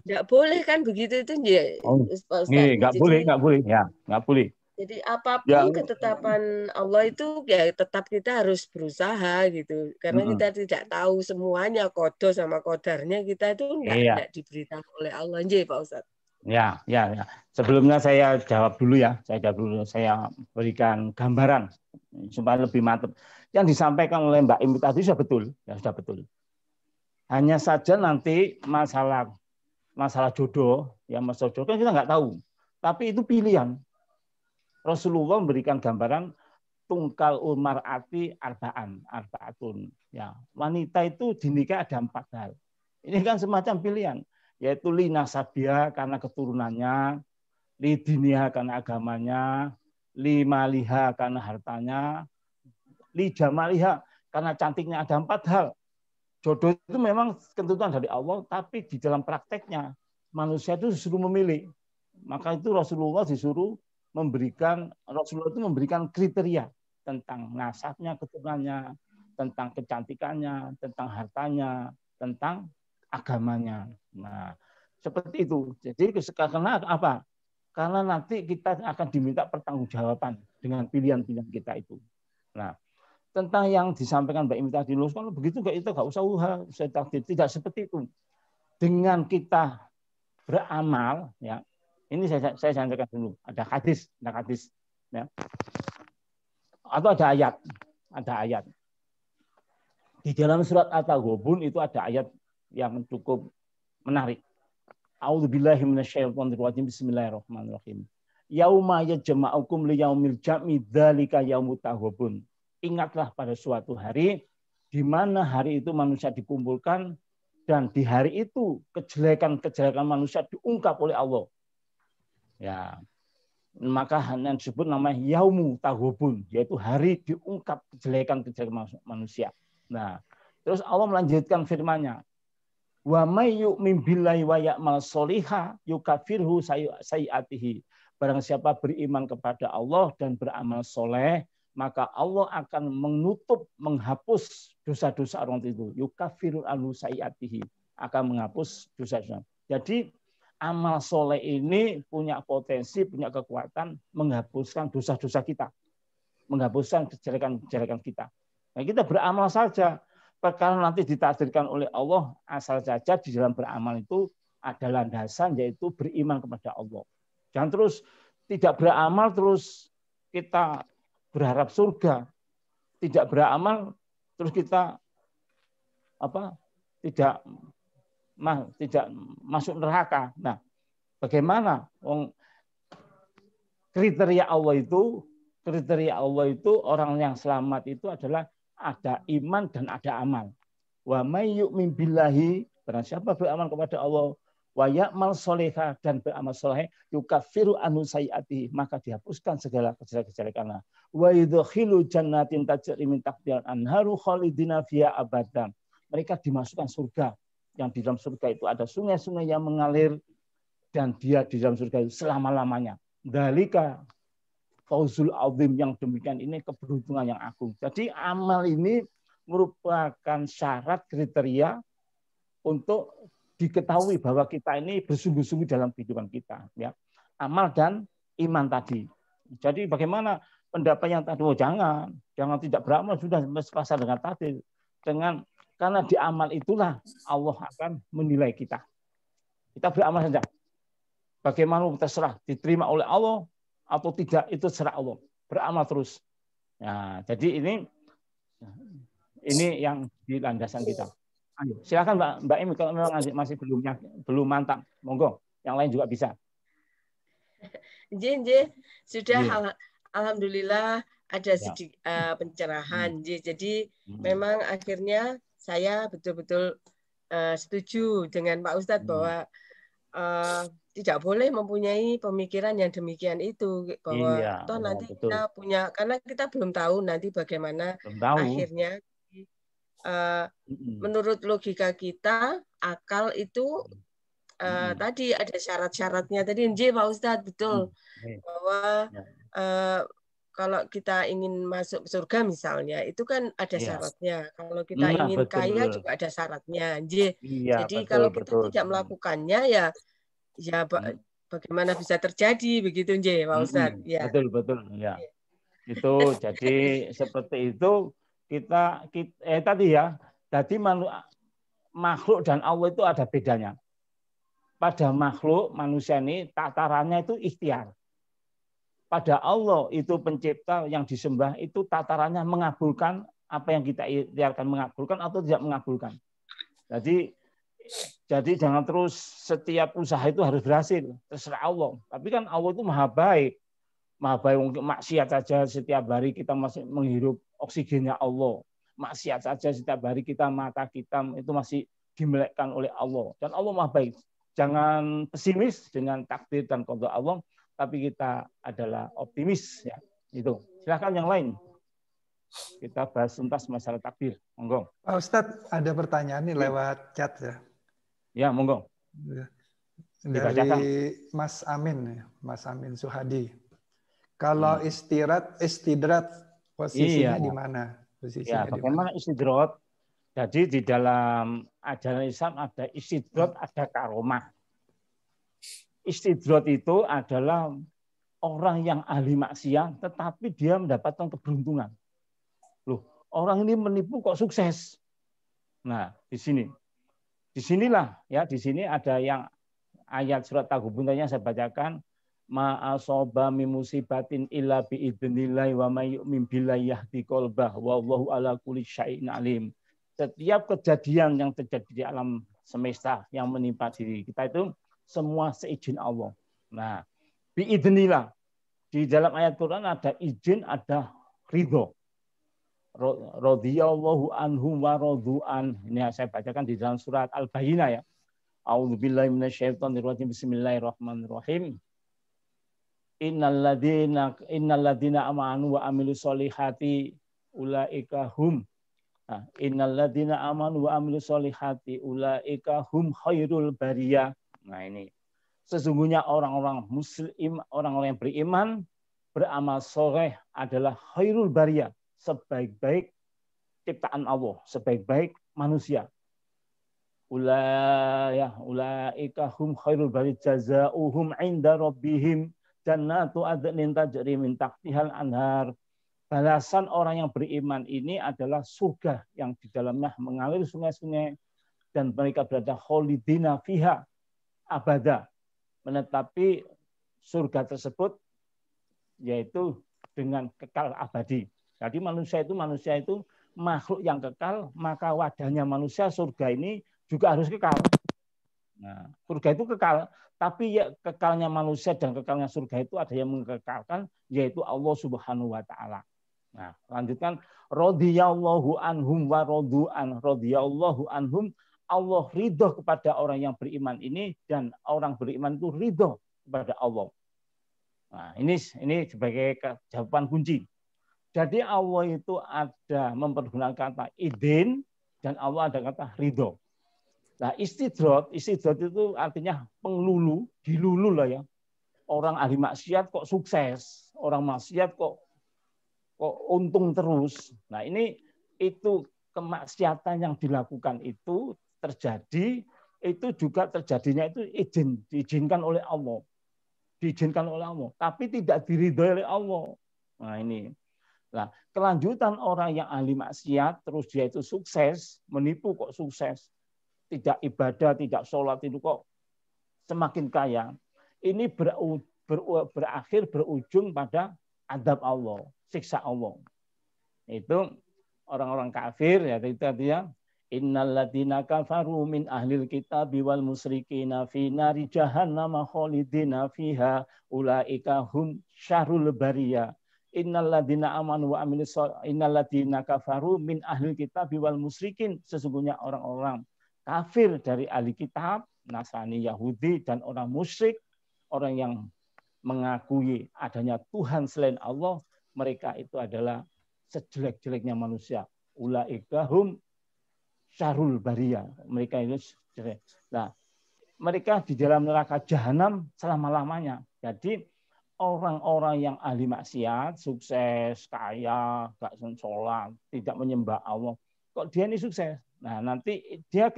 nggak boleh kan begitu itu ya, Pak Ustadz. Nggak boleh. Jadi apapun ketetapan Allah itu ya tetap kita harus berusaha gitu, karena kita tidak tahu semuanya qadha sama qadarnya, kita itu nggak diberitahu oleh Allah, Pak Ustadz. Ya. Sebelumnya saya jawab dulu ya. Saya berikan gambaran supaya lebih mantap. Yang disampaikan oleh Mbak Imi tadi sudah betul. Hanya saja nanti masalah jodoh, masalah jodoh kan kita nggak tahu. Tapi itu pilihan. Rasulullah memberikan gambaran tungkal mar'ati arbaatun. Ya, wanita itu dinikah ada 4 hal. Ini kan semacam pilihan, yaitu li nasabia karena keturunannya, li diniha karena agamanya, li maliha karena hartanya, li jamaliha karena cantiknya, ada 4 hal. Jodoh itu memang ketentuan dari Allah, tapi di dalam prakteknya manusia itu disuruh memilih. Maka itu Rasulullah itu memberikan kriteria tentang nasabnya, keturunannya, tentang kecantikannya, tentang hartanya, tentang agamanya. Nah, seperti itu. Jadi karena apa? Karena nanti kita akan diminta pertanggungjawaban dengan pilihan-pilihan kita itu. Nah, tentang yang disampaikan Mbak Imi tadi, kalau begitu kita nggak usah saya takdir. Tidak seperti itu. Dengan kita beramal, ya. Ini saya sampaikan dulu. Ada hadis, ya. Atau ada ayat. Di dalam surat At-Taghabun itu ada ayat yang cukup menarik. A'udzubillahi minasyaitonirrajim. Bismillahirrahmanirrahim. Yauma yajma'ukum liyaumil jam'i dzalika yaumut taghabun. Ingatlah pada suatu hari di mana hari itu manusia dikumpulkan dan di hari itu kejelekan-kejelekan manusia diungkap oleh Allah. Ya. Maka hanya disebut namanya yaumu taghabun, yaitu hari diungkap kejelekan-kejelekan manusia. Nah, terus Allah melanjutkan firman-Nya. Wa may yu'min billahi wa ya'mal sholiha yukafirhu sayiatihi. Barang siapa beriman kepada Allah dan beramal soleh, maka Allah akan menghapus dosa-dosa orang itu. Yukafiru anhu sayiatihi. Akan menghapus dosa-dosa. Jadi amal soleh ini punya potensi, punya kekuatan menghapuskan dosa-dosa kita. Menghapuskan kejelekan-kejelekan kita. Nah, kita beramal saja. Perkara nanti ditakdirkan oleh Allah, asal saja di dalam beramal itu ada landasan, yaitu beriman kepada Allah. Jangan terus tidak beramal terus kita berharap surga, tidak beramal terus kita tidak masuk neraka. Nah, bagaimana? Kriteria Allah itu orang yang selamat itu adalah ada iman dan ada amal. Wa may yu'min billahi, barang siapa beramal kepada Allah, wa ya'mal sholiha, dan beramal soleh, yukaffiru anhu sayiatihi, maka dihapuskan segala kejelekan-kejelekannya. Wa yudkhilu jannatin tajri min tahtiha al-anharu khalidina fiha abadan. Mereka dimasukkan surga, yang di dalam surga itu ada sungai-sungai yang mengalir dan dia di dalam surga itu selama-lamanya. Dzalika fauzul azim, yang demikian ini keberuntungan yang agung. Jadi amal ini merupakan syarat kriteria untuk diketahui bahwa kita ini bersungguh-sungguh dalam kehidupan kita. Ya. Amal dan iman tadi. Jadi bagaimana pendapat yang tadi? Jangan tidak beramal, sudah sepasar dengan takdir. Karena di amal itulah Allah akan menilai kita. Kita beramal saja. Bagaimana terserah diterima oleh Allah atau tidak, itu serah Allah. Beramal terus. Nah, jadi ini yang di landasan kita. Ayo, silakan Mbak Imi, kalau memang masih belum mantap, monggo. Yang lain juga bisa. Sudah. Alhamdulillah ada sedikit pencerahan. Jadi memang akhirnya saya betul-betul setuju dengan Pak Ustadz bahwa tidak boleh mempunyai pemikiran yang demikian itu, bahwa nanti betul. Kita punya, karena kita belum tahu nanti bagaimana akhirnya. Menurut logika kita, akal itu tadi ada syarat-syaratnya tadi, Pak Ustadz, betul, bahwa kalau kita ingin masuk surga misalnya, itu kan ada syaratnya. Kalau kita ingin kaya juga ada syaratnya. Jadi kalau kita tidak melakukannya, ya bagaimana bisa terjadi begitu, Pak Ustadz? Ya. Betul, ya. Itu jadi seperti itu kita tadi ya. Jadi makhluk dan Allah itu ada bedanya. Pada makhluk manusia ini tatarannya itu ikhtiar. Pada Allah itu pencipta yang disembah itu tatarannya mengabulkan apa yang kita ikhtiarkan, mengabulkan atau tidak mengabulkan. Jadi jangan terus setiap usaha itu harus berhasil, terserah Allah. Tapi kan Allah itu maha baik untuk maksiat saja setiap hari kita masih menghirup oksigennya Allah. Maksiat saja setiap hari mata kita itu masih dimilekkan oleh Allah. Dan Allah maha baik. Jangan pesimis dengan takdir dan qada Allah, tapi kita adalah optimis. Ya. Itu. Silakan yang lain. kita bahas tuntas masalah takdir. Monggo. Pak Ustadz, ada pertanyaan nih lewat chat ya. Ya, monggo. Dibacakan. Dari Mas Amin, Mas Amin Suhadi. Kalau istidrat posisinya di mana? Ya, bagaimana istidrat? Jadi di dalam ajaran Islam ada istidrat, ada karomah. Istidrat itu adalah orang yang ahli maksiat, tetapi dia mendapatkan keberuntungan. Loh, orang ini menipu kok sukses. Nah, di sini. Disinilah ya, di sini ada yang ayat surat Taghabun yang saya bacakan, ma asoba min musibatin illa bi idznillah wa may yu'min billahi yahdi qalbah wallahu ala kulli syai'in alim. Setiap kejadian yang terjadi di alam semesta yang menimpa diri kita itu semua seizin Allah. Nah, bi idznillah. Di dalam ayat Quran ada izin, ada ridho. Radhiyallahu anhum wa radu'an. Ini saya bacakan di dalam surat Al-Bayyinah ya. A'udzubillahi minasyaitonirrajim. Bismillahirrahmanirrahim. Innalladzina amanu wa amilus solihati ulaika hum. Innalladzina amanu wa amilus solihati ulaika hum khairul bariyah. Nah ini. Sesungguhnya orang-orang muslim, orang-orang yang beriman, beramal soleh adalah khairul bariyah. Sebaik-baik ciptaan Allah, sebaik-baik manusia. Ulaika hum khairul bariyah jazaohum 'inda rabbihim jannatu adnin tajri min tahtihal anhar. Balasan orang yang beriman ini adalah surga yang di dalamnya mengalir sungai-sungai dan mereka berada khalidina fiha abada. Menetapi surga tersebut yaitu dengan kekal abadi. Jadi manusia itu makhluk yang kekal, maka wadahnya manusia surga ini juga harus kekal. Nah, surga itu kekal, tapi ya kekalnya manusia dan kekalnya surga itu ada yang mengekalkan, yaitu Allah Subhanahu wa taala. Nah, lanjutkan radhiyallahu anhum wa radu'an. Radhiyallahu anhum, Allah ridho kepada orang yang beriman ini dan orang beriman itu ridho kepada Allah. Nah, ini sebagai jawaban kunci. Jadi Allah itu ada mempergunakan kata idin dan Allah ada kata ridho. Nah, istidrat itu artinya penglulu, dilulu lah ya. Orang ahli maksiat kok sukses, orang maksiat kok untung terus. Nah, itu kemaksiatan yang dilakukan itu terjadi, itu juga terjadinya itu diizinkan oleh Allah. Diizinkan oleh Allah, tapi tidak diridhoi oleh Allah. Nah, ini. Nah, kelanjutan orang yang ahli maksiat terus dia itu sukses, menipu kok sukses, tidak ibadah, tidak sholat itu kok semakin kaya. Ini berakhir berujung pada adab Allah, siksa Allah. Itu orang-orang kafir ya itu artinya innalladzina kafaru min ahlil kitabi wal musyrikina fi nari jahannam khalidina fiha ulaika hum syarrul bariyah. Innalladzina amanu wa amilus innalladzina kafaru min ahlil kitabi wal musyrikin, sesungguhnya orang-orang kafir dari ahli kitab, Nasrani, Yahudi dan orang musyrik, orang yang mengakui adanya Tuhan selain Allah, mereka itu adalah sejelek-jeleknya manusia. Ulaika hum syarrul bariyah. Mereka itu jelek. Nah, mereka di dalam neraka jahanam selama-lamanya. Jadi orang-orang yang ahli maksiat, sukses, kaya, gak sholat, tidak menyembah Allah, kok dia ini sukses? Nah, nanti dia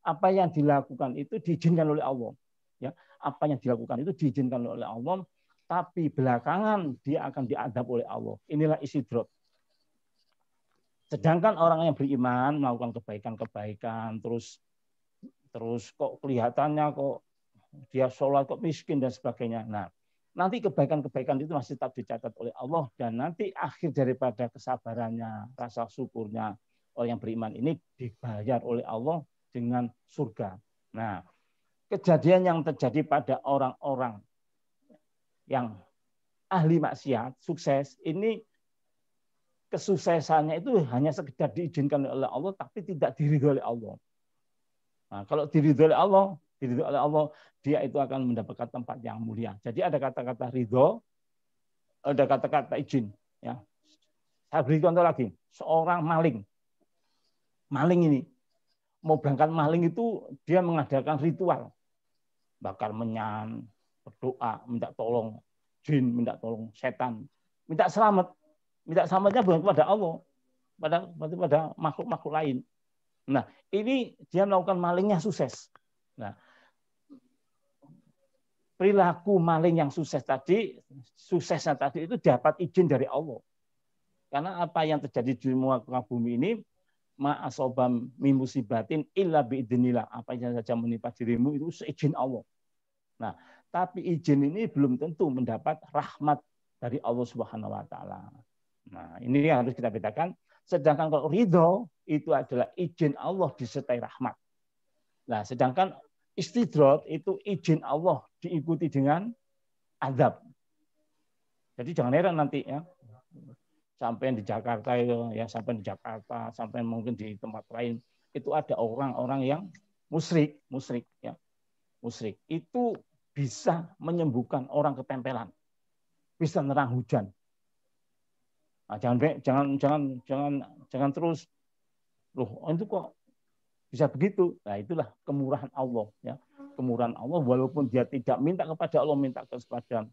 apa yang dilakukan itu diizinkan oleh Allah. Ya, apa yang dilakukan itu diizinkan oleh Allah, tapi belakangan dia akan diadab oleh Allah. Inilah istidrat. Sedangkan orang yang beriman melakukan kebaikan-kebaikan, terus kok kelihatannya kok dia sholat kok miskin dan sebagainya. Nah, nanti kebaikan-kebaikan itu masih tetap dicatat oleh Allah dan nanti akhir daripada kesabarannya, rasa syukurnya orang yang beriman ini dibayar oleh Allah dengan surga. Nah, kejadian yang terjadi pada orang-orang yang ahli maksiat, sukses, ini kesuksesannya itu hanya sekedar diizinkan oleh Allah tapi tidak diridhoi oleh Allah. Nah, kalau diridhoi oleh Allah, dia itu akan mendapatkan tempat yang mulia. Jadi ada kata-kata ridho, ada kata-kata izin. Ya. Saya beri contoh lagi, seorang maling. Maling ini mau berangkat maling itu dia mengadakan ritual, bakar menyan, berdoa, minta tolong jin, minta tolong setan, minta selamat. Minta selamatnya bukan kepada Allah, pada makhluk-makhluk lain. Nah, ini dia melakukan malingnya sukses. Nah, perilaku maling yang suksesnya tadi itu dapat izin dari Allah. Karena apa yang terjadi di muka bumi ini, ma asobam min musibatin illa biidznillah. Apa yang saja menimpa dirimu itu seizin Allah. Nah, tapi izin ini belum tentu mendapat rahmat dari Allah Subhanahu wa taala. Nah, ini yang harus kita bedakan. Sedangkan kalau ridho itu adalah izin Allah disertai rahmat. Nah, sedangkan istidrat itu izin Allah diikuti dengan azab. Jadi jangan heran nanti ya. Sampai di Jakarta itu ya, sampai di Jakarta, sampai mungkin di tempat lain itu ada orang-orang yang musyrik ya. Musyrik itu bisa menyembuhkan orang ketempelan. Bisa nerang hujan. Nah, jangan terus loh itu kok bisa begitu. Nah, itulah kemurahan Allah ya. Kemurahan Allah walaupun dia tidak minta kepada Allah, minta kepada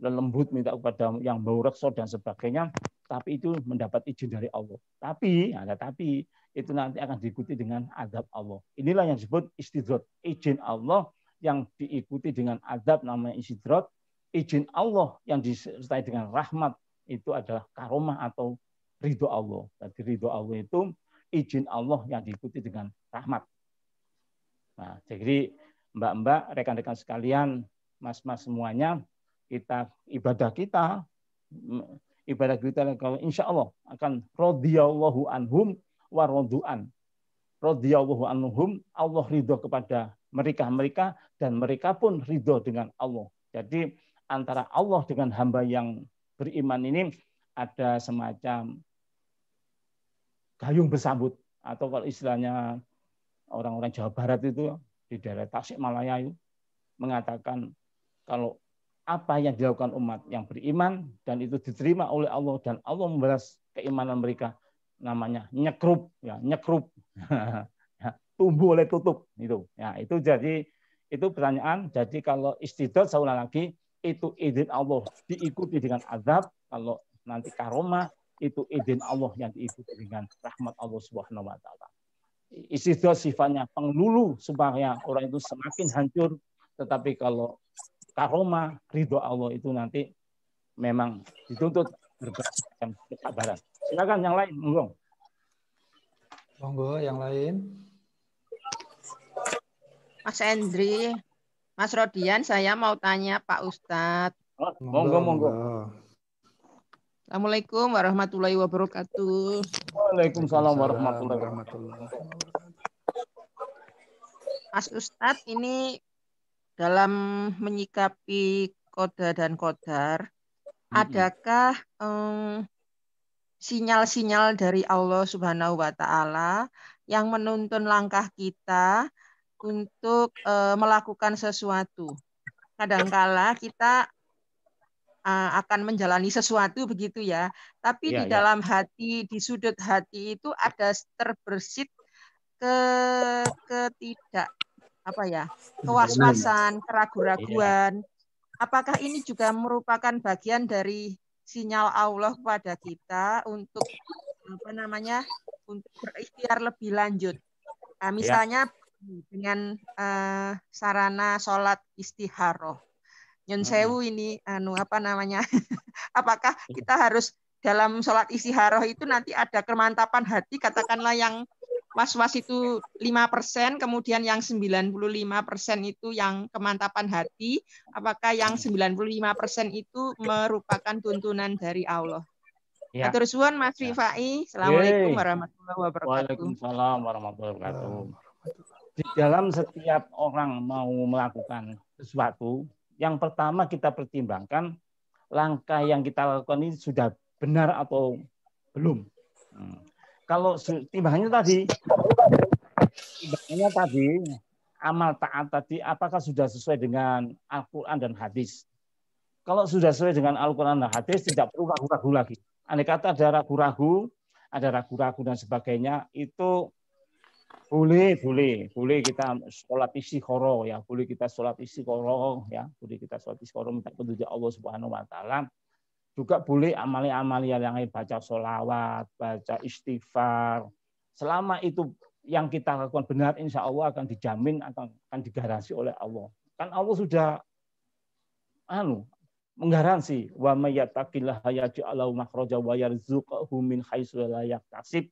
lembut, minta kepada yang bau reksa dan sebagainya, tapi itu mendapat izin dari Allah. Tapi itu nanti akan diikuti dengan azab Allah. Inilah yang disebut istidrat, izin Allah yang diikuti dengan azab namanya istidrat. Izin Allah yang disertai dengan rahmat itu adalah karomah atau ridho Allah. Jadi ridho Allah itu izin Allah yang diikuti dengan rahmat. Nah, jadi mbak-mbak, rekan-rekan sekalian, mas-mas semuanya, ibadah kita kalau insya Allah akan radhiyallahu anhum wa radu'an. Radhiyallahu anhum, Allah ridho kepada mereka dan mereka pun ridho dengan Allah. Jadi antara Allah dengan hamba yang beriman ini ada semacam gayung bersambut, atau kalau istilahnya orang-orang Jawa Barat itu di daerah Tasikmalaya itu mengatakan kalau apa yang dilakukan umat yang beriman dan itu diterima oleh Allah dan Allah membalas keimanan mereka, namanya nyekrup ya, nyekrup tumbuh oleh tutup itu ya. Itu jadi itu pertanyaan. Jadi kalau istidrat saya ulang lagi, itu izin Allah diikuti dengan azab. Kalau nanti karomah itu izin Allah yang diikuti dengan rahmat Allah Subhanahu wa taala. Istidrat sifatnya penglulu supaya orang itu semakin hancur, tetapi kalau karomah ridho Allah itu nanti memang dituntut berbagai kesabaran. Silakan yang lain, monggo. Monggo yang lain. Mas Endri, Mas Rodian, saya mau tanya Pak Ustadz. Oh, monggo. Assalamualaikum warahmatullahi wabarakatuh. Waalaikumsalam warahmatullahi wabarakatuh. Mas Ustadz, ini dalam menyikapi qada dan qadar, adakah sinyal-sinyal dari Allah Subhanahu wa taala yang menuntun langkah kita untuk melakukan sesuatu? Kadangkala kita akan menjalani sesuatu begitu ya, tapi di dalam hati, di sudut hati itu ada terbersit kewaswasan, keraguan-raguan. Apakah ini juga merupakan bagian dari sinyal Allah kepada kita untuk untuk berikhtiar lebih lanjut? Nah, misalnya dengan sarana sholat istikharah. Nyun sewu ini apakah kita harus dalam sholat istikharah itu nanti ada kemantapan hati, katakanlah yang was-was itu 5%, kemudian yang 95% itu yang kemantapan hati, apakah yang 95% itu merupakan tuntunan dari Allah? Matur suwun Mas Rifai. Assalamualaikum warahmatullahi wabarakatuh. Waalaikumsalam warahmatullahi wabarakatuh. Di dalam setiap orang mau melakukan sesuatu, yang pertama kita pertimbangkan langkah yang kita lakukan ini sudah benar atau belum. Kalau timbangannya tadi, amal taat tadi, apakah sudah sesuai dengan Al-Quran dan hadis? Kalau sudah sesuai dengan Al-Quran dan hadis, tidak perlu ragu-ragu lagi. andai kata ada ragu-ragu dan sebagainya, itu boleh kita sholat istikharah ya, boleh kita sholat istikharah ya, minta petunjuk Allah Subhanahu wa taala. Juga boleh amalia yang lain, baca sholawat, baca istighfar. Selama itu yang kita lakukan benar, insya Allah akan dijamin, akan digaransi oleh Allah. Kan Allah sudah menggaransi, wa may yattaqillaha yaj'al lahu makhraja wa yarzuqhu min haitsu la yahtasib.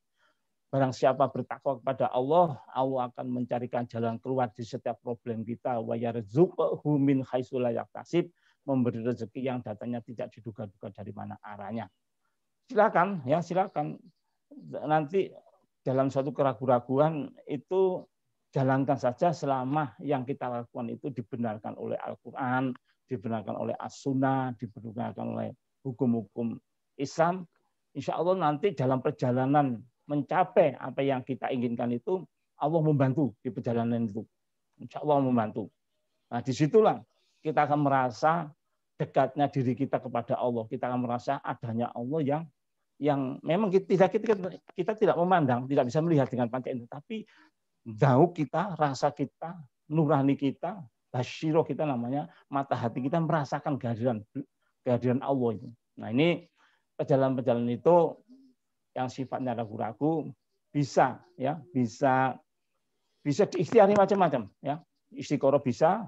Barang siapa bertakwa kepada Allah, Allah akan mencarikan jalan keluar di setiap problem kita. Wa yarzuqhu min haitsu la yahtasib, memberi rezeki yang datangnya tidak diduga-duga dari mana arahnya. Silakan. Nanti dalam suatu keraguan-raguan itu jalankan saja selama yang kita lakukan itu dibenarkan oleh Al-Quran, dibenarkan oleh As-Sunnah, dibenarkan oleh hukum-hukum Islam. Insya Allah nanti dalam perjalanan mencapai apa yang kita inginkan itu, Allah membantu di perjalanan itu. Insya Allah membantu. Nah, disitulah kita akan merasa dekatnya diri kita kepada Allah. Kita akan merasa adanya Allah yang memang kita tidak memandang, tidak bisa melihat dengan panca indera, tapi jauh kita, rasa kita, nurani kita, basyirah kita namanya, mata hati kita merasakan kehadiran Allah itu. Nah, ini perjalanan itu yang sifatnya ragu-ragu bisa diikhtiari macam-macam ya. Istiqoroh bisa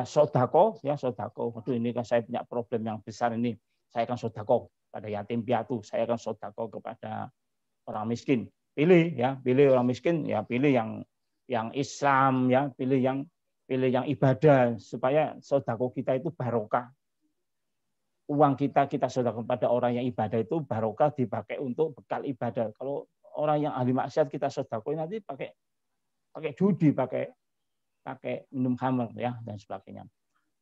sodako ya, sodako. Waduh, ini kan saya punya problem yang besar ini, saya akan sodako pada yatim piatu, saya akan sodako kepada orang miskin. Pilih orang miskin ya, pilih yang Islam ya, pilih yang ibadah supaya sodako kita itu barokah. Uang kita sodako kepada orang yang ibadah itu barokah, dipakai untuk bekal ibadah. Kalau orang yang ahli maksiat kita sodako nanti pakai judi, pakai minum khamr ya dan sebagainya.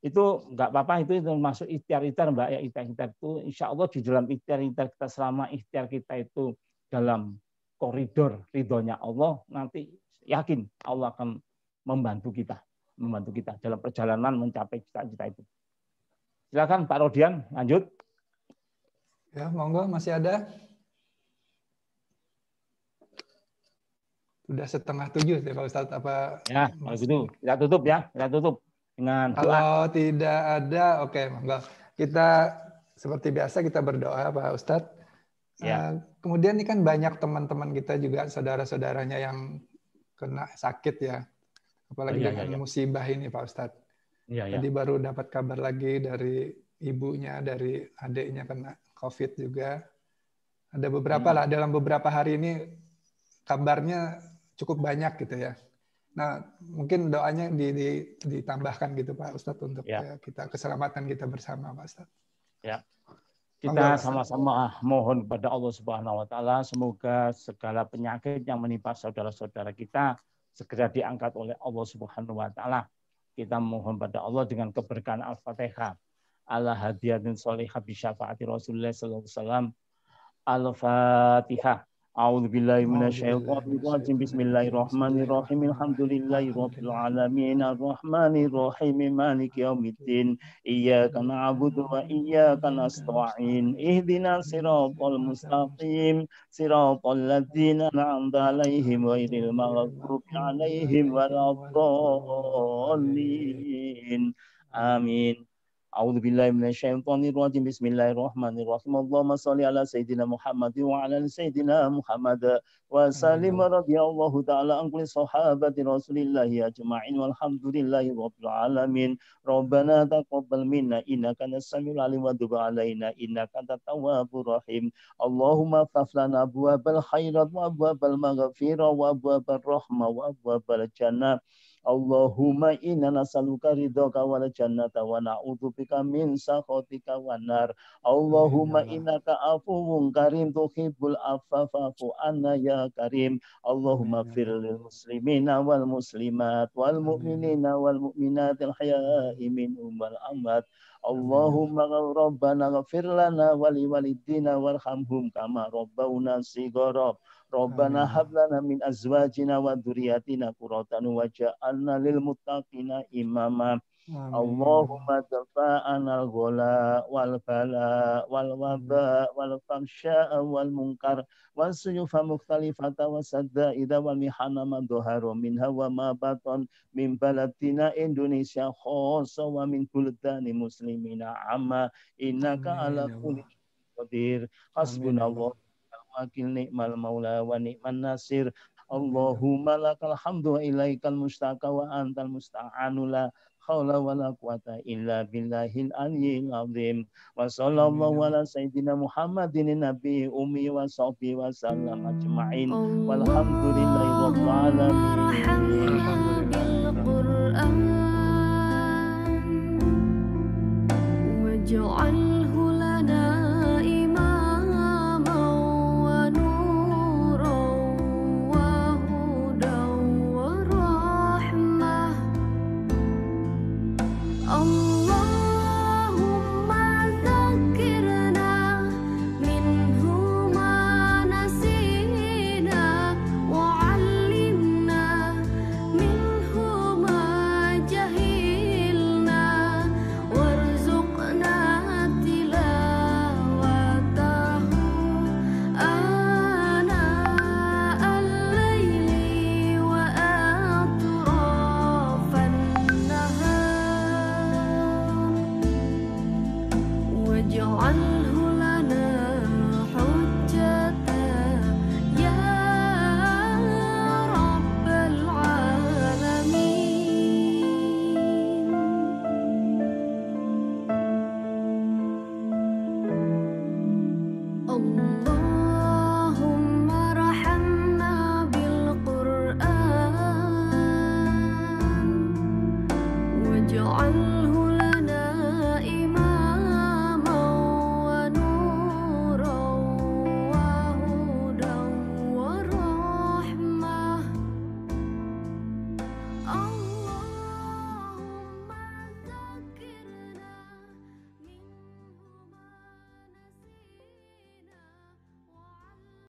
Itu enggak apa-apa, itu termasuk ikhtiar Mbak ya. Ikhtiar itu insya Allah di dalam ikhtiar kita, selama ikhtiar kita itu dalam koridor ridhonya Allah, nanti yakin Allah akan membantu kita dalam perjalanan mencapai cita-cita itu. Silakan Pak Rodian, lanjut. Ya, monggo, masih ada. Sudah 6:30 ya Pak Ustadz, apa? Ya, kalau gitu kita tutup ya, dengan doa. Kalau tidak ada, oke, monggo. Kita seperti biasa kita berdoa Pak Ustadz. Ya. Kemudian ini kan banyak teman-teman kita juga, saudara-saudaranya yang kena sakit ya, apalagi dengan musibah ini Pak Ustadz. Tadi baru dapat kabar lagi dari ibunya, dari adiknya kena COVID juga. Ada beberapa lah, dalam beberapa hari ini kabarnya cukup banyak gitu ya. Nah, mungkin doanya ditambahkan gitu Pak Ustadz untuk kita keselamatan kita bersama Pak Ustadz. Ya. Kita sama-sama mohon kepada Allah Subhanahu wa taala semoga segala penyakit yang menimpa saudara-saudara kita segera diangkat oleh Allah Subhanahu wa taala. Kita mohon pada Allah dengan keberkahan Al-Fatihah. Ala hadiyatin sholihah bi syafaati Rasulullah sallallahu alaihi wasallam. Al-Fatihah. A'udzu billahi minasyaitonir rajim. Bismillahirrahmanirrahim. Alhamdulillahirabbil alamin arrahmanir rahim maliki yaumiddin. Iyyaka na'budu wa iyyaka nasta'in. Ihdinas siratal mustaqim. Siratal ladzina an'amta 'alaihim ghairil maghdubi 'alaihim waladdallin. Amin. A'udzu billahi minasyaitonir rajim. Bismillahirrahmanirrahim. Allahumma shalli ala sayyidina Muhammad wa ala ali sayyidina Muhammad wa sallim radhiyallahu ta'ala an kulli sahabati Rasulillah ajma'in walhamdulillahi rabbil alamin. Rabbana taqabbal minna innaka antas samiul alim wa tub 'alaina innaka antat tawwabur rahim. Allahumma ftah lana abwabal khairat wa abwabal maghfirah wa abwabal rahmah wa abwabal jannah. Allahumma inna nas'aluka ridhaka wal jannata wa na'udzubika min sakhatika wan nar. Allahumma innaka afuwwun karim tuhibbul afwa fa'fu anna ya karim. Allahumma ighfir lil muslimina wal muslimat wal mu'minina wal mu'minatil hayya'i minhum wal amwat. Allahumma rabbana ighfir lana wa liwalidina warhamhum kama rabbawna shighara. Rabbana hab lana min azwajina wa dzurriyyatina qurrata a'yun waj'alna lil muttaqina imama. Allahumma dafa'ana al-ghala wal bala wal waba wal fahsya wal munkar was suyufa mukhtalifata was saddaida wal mihana ma dhaharu minha wa ma batan min baladina Indonesia khassa wa min buldani muslimina amma innaka ala kulli qadir hasbunallahu wakil ni'mal maula wa ni'man nasir. Allahumma lakal hamdu wa ilaikal mustaka wa antal musta'anu la haula wa la quwata illa billahil aliyyil azim. Wa sallallahu ala sayyidina Muhammadin nabi ummi wa sahbihi wa sallam ajma'in. Walhamdulillahi rabbil alamin.